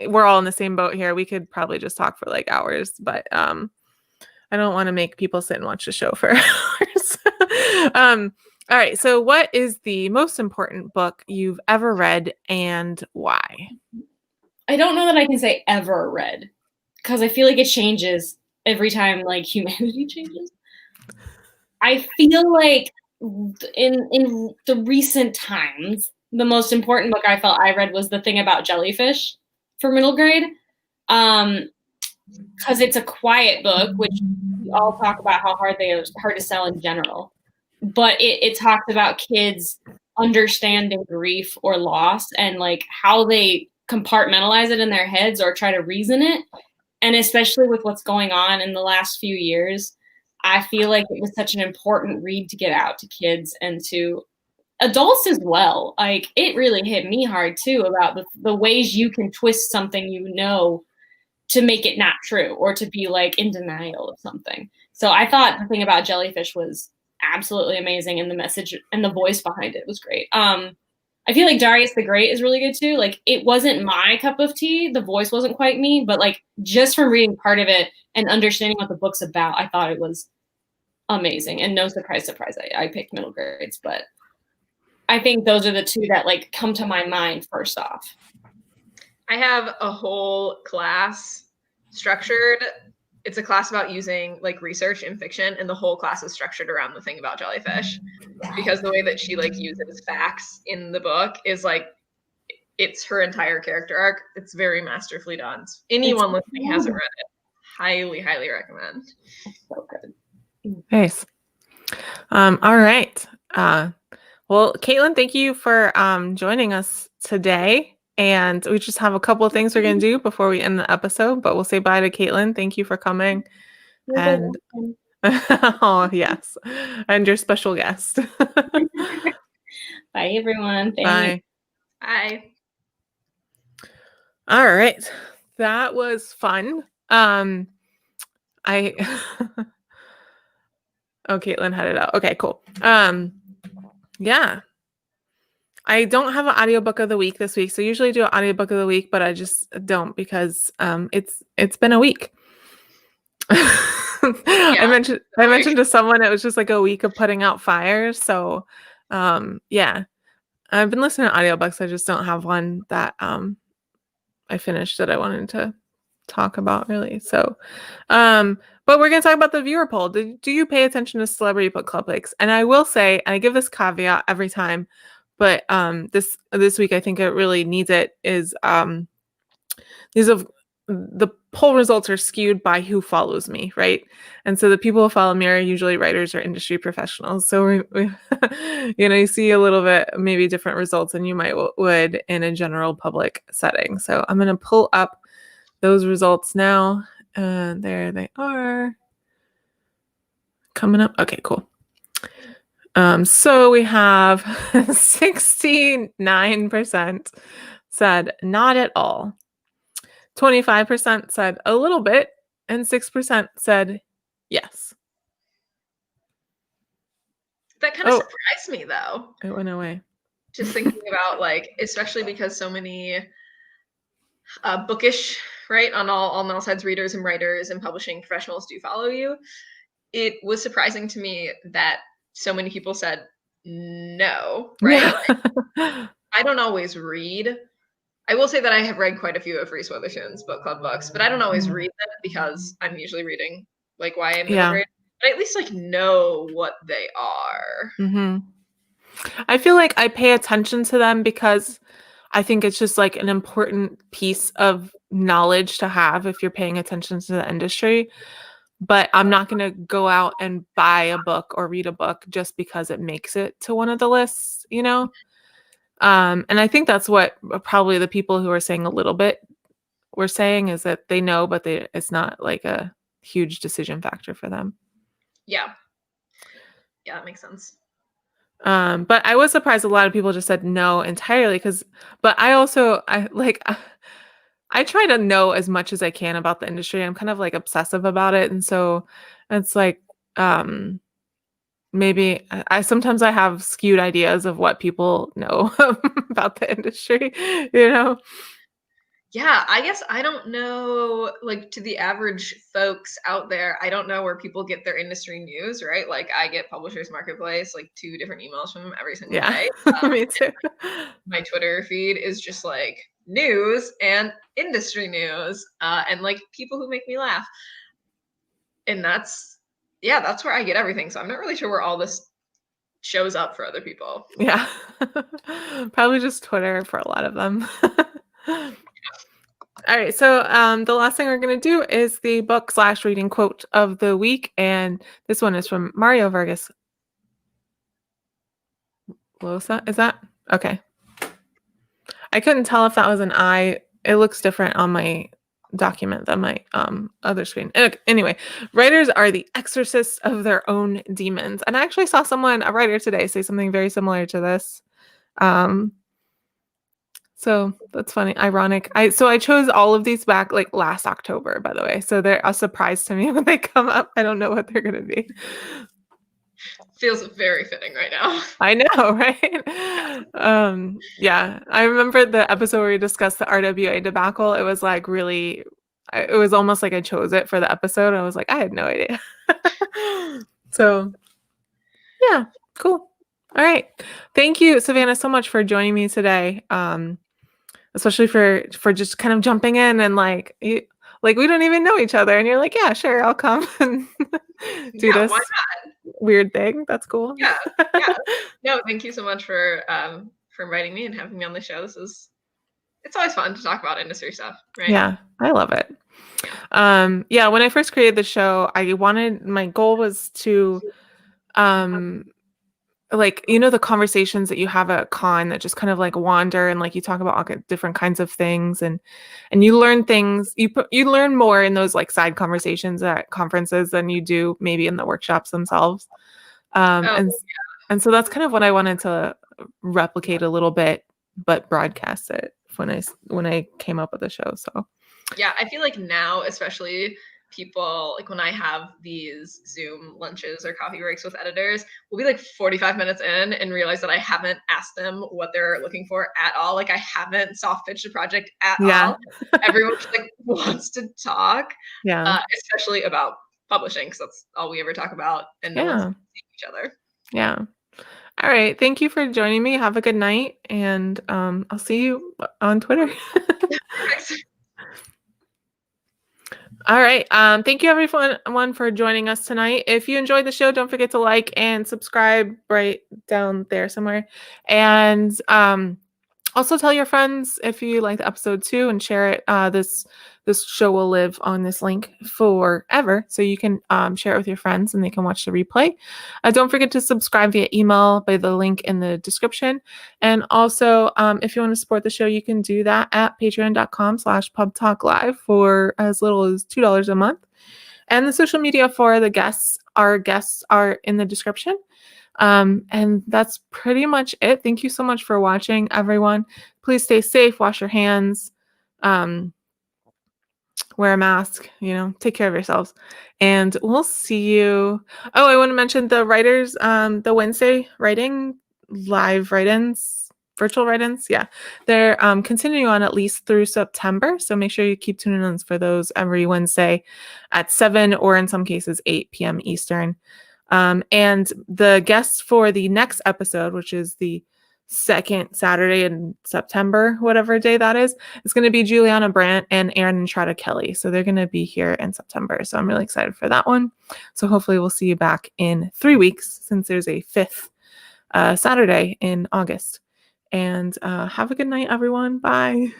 we're all in the same boat here. We could probably just talk for like hours, but I don't want to make people sit and watch the show for hours. All right. So what is the most important book you've ever read and why? I don't know that I can say ever read, because I feel like it changes every time like humanity changes. I feel like in the recent times, the most important book I felt I read was The Thing About Jellyfish for middle grade. Because it's a quiet book, which we all talk about how hard they are to sell in general. But it talks about kids understanding grief or loss and like how they compartmentalize it in their heads or try to reason it. And especially with what's going on in the last few years, I feel like it was such an important read to get out to kids and to adults as well. Like, it really hit me hard too about the ways you can twist something, you know, to make it not true or to be like in denial of something. So I thought The Thing About Jellyfish was absolutely amazing, and the message and the voice behind it was great. I feel like Darius the Great is really good too. Like, it wasn't my cup of tea. The voice wasn't quite me, but like just from reading part of it and understanding what the book's about, I thought it was amazing. And no surprise, I picked middle grades, but I think those are the two that like come to my mind first off. I have a whole class structured. It's a class about using like research in fiction, and the whole class is structured around The Thing About Jellyfish, because the way that she like uses facts in the book is like, it's her entire character arc. It's very masterfully done. Anyone listening hasn't read it, highly recommend. So good. Nice. All right. Well, Kaitlyn, thank you for joining us today. And we just have a couple of things we're going to do before we end the episode, but we'll say bye to Kaitlyn. Thank you for coming. And oh, yes. And your special guest. Bye, everyone. Bye. Bye. All right. That was fun. Oh, Kaitlyn had it out. Okay, cool. Yeah. I don't have an audiobook of the week this week. So I usually do an audiobook of the week, but I just don't because it's been a week. I mentioned to someone it was just like a week of putting out fires. So yeah. I've been listening to audiobooks. I just don't have one that I finished that I wanted to talk about really. So but we're going to talk about the viewer poll. Do you pay attention to celebrity book club picks? And I will say, and I give this caveat every time, but this week I think it really needs it, is the poll results are skewed by who follows me, right? And so the people who follow me are usually writers or industry professionals. So we you know, you see a little bit maybe different results than you might would in a general public setting. So I'm going to pull up those results now. There they are. Coming up. Okay, cool. So we have 69% said not at all. 25% said a little bit, and 6% said yes. That kind of surprised me, though. It went away. Just thinking about, like, especially because so many bookish, right, on all sides, readers and writers and publishing professionals do follow you. it was surprising to me that so many people said no, right? Yeah. Like, I don't always read. I will say that I have read quite a few of Reese Witherspoon's book club books, but I don't always read them because I'm usually reading like YA middle Yeah. grade. But I at least like know what they are. Mm-hmm. I feel like I pay attention to them because I think it's just like an important piece of knowledge to have if you're paying attention to the industry. But I'm not going to go out and buy a book or read a book just because it makes it to one of the lists, you know? And I think that's what probably the people who are saying a little bit were saying, is that they know, but it's not like a huge decision factor for them. Yeah. Yeah, that makes sense. But I was surprised a lot of people just said no entirely, but I try to know as much as I can about the industry. I'm kind of like obsessive about it. And so it's like, maybe I sometimes I have skewed ideas of what people know about the industry, you know? Yeah, I guess I don't know, like to the average folks out there, I don't know where people get their industry news, right? Like I get Publishers Marketplace, like 2 different emails from them every single day. Me too. My Twitter feed is just like news and industry news, and like people who make me laugh. And that's where I get everything. So I'm not really sure where all this shows up for other people. Yeah. Probably just Twitter for a lot of them. All right, so the last thing we're going to do is the book/reading quote of the week, and this one is from Mario Vargas Llosa. Is that okay? I couldn't tell if that was an I. It looks different on my document than my other screen. Anyway, writers are the exorcists of their own demons, and I actually saw a writer today, say something very similar to this. So that's funny, ironic. I chose all of these back like last October, by the way. So they're a surprise to me when they come up. I don't know what they're going to be. Feels very fitting right now. I know, right? Yeah, I remember the episode where we discussed the RWA debacle. It was like really, it was almost like I chose it for the episode. I was like, I had no idea. So yeah, cool. All right. Thank you, Savannah, so much for joining me today. Especially for just kind of jumping in and like we don't even know each other, and you're like, yeah, sure, I'll come and do this why not? Weird thing. That's cool. Yeah. No, thank you so much for inviting me and having me on the show. It's always fun to talk about industry stuff, right? Yeah, I love it. Yeah, when I first created the show, my goal was to like, you know, the conversations that you have at con that just kind of like wander and like you talk about all different kinds of things, and you learn things. You learn more in those like side conversations at conferences than you do maybe in the workshops themselves. And so that's kind of what I wanted to replicate a little bit, but broadcast it when I came up with the show. So yeah, I feel like now, especially people, like when I have these Zoom lunches or coffee breaks with editors, we'll be like 45 minutes in and realize that I haven't asked them what they're looking for at all. Like I haven't soft pitched a project at all. Everyone just like wants to talk, especially about publishing, because that's all we ever talk about, and no one's seeing each other. Yeah. All right. Thank you for joining me. Have a good night, and I'll see you on Twitter. All right. Thank you everyone for joining us tonight. If you enjoyed the show, don't forget to like and subscribe right down there somewhere. And also tell your friends if you like the episode too, and share it. This show will live on this link forever, so you can share it with your friends and they can watch the replay. Don't forget to subscribe via email by the link in the description. And also, if you want to support the show, you can do that at patreon.com/PubTalkLive for as little as $2 a month. And the social media for our guests are in the description. And that's pretty much it. Thank you so much for watching, everyone. Please stay safe, wash your hands, wear a mask, take care of yourselves, and we'll see you. Oh, I want to mention the writers, the Wednesday live write-ins virtual write-ins. Yeah, they're continuing on at least through September. So make sure you keep tuning in for those every Wednesday at 7 or in some cases 8 p.m. Eastern. And the guests for the next episode, which is the second Saturday in September, whatever day that is, it's going to be Juliana Brandt and Aaron and Trada Kelly. So they're going to be here in September. So I'm really excited for that one. So hopefully we'll see you back in 3 weeks, since there's a 5th Saturday in August. And have a good night, everyone. Bye.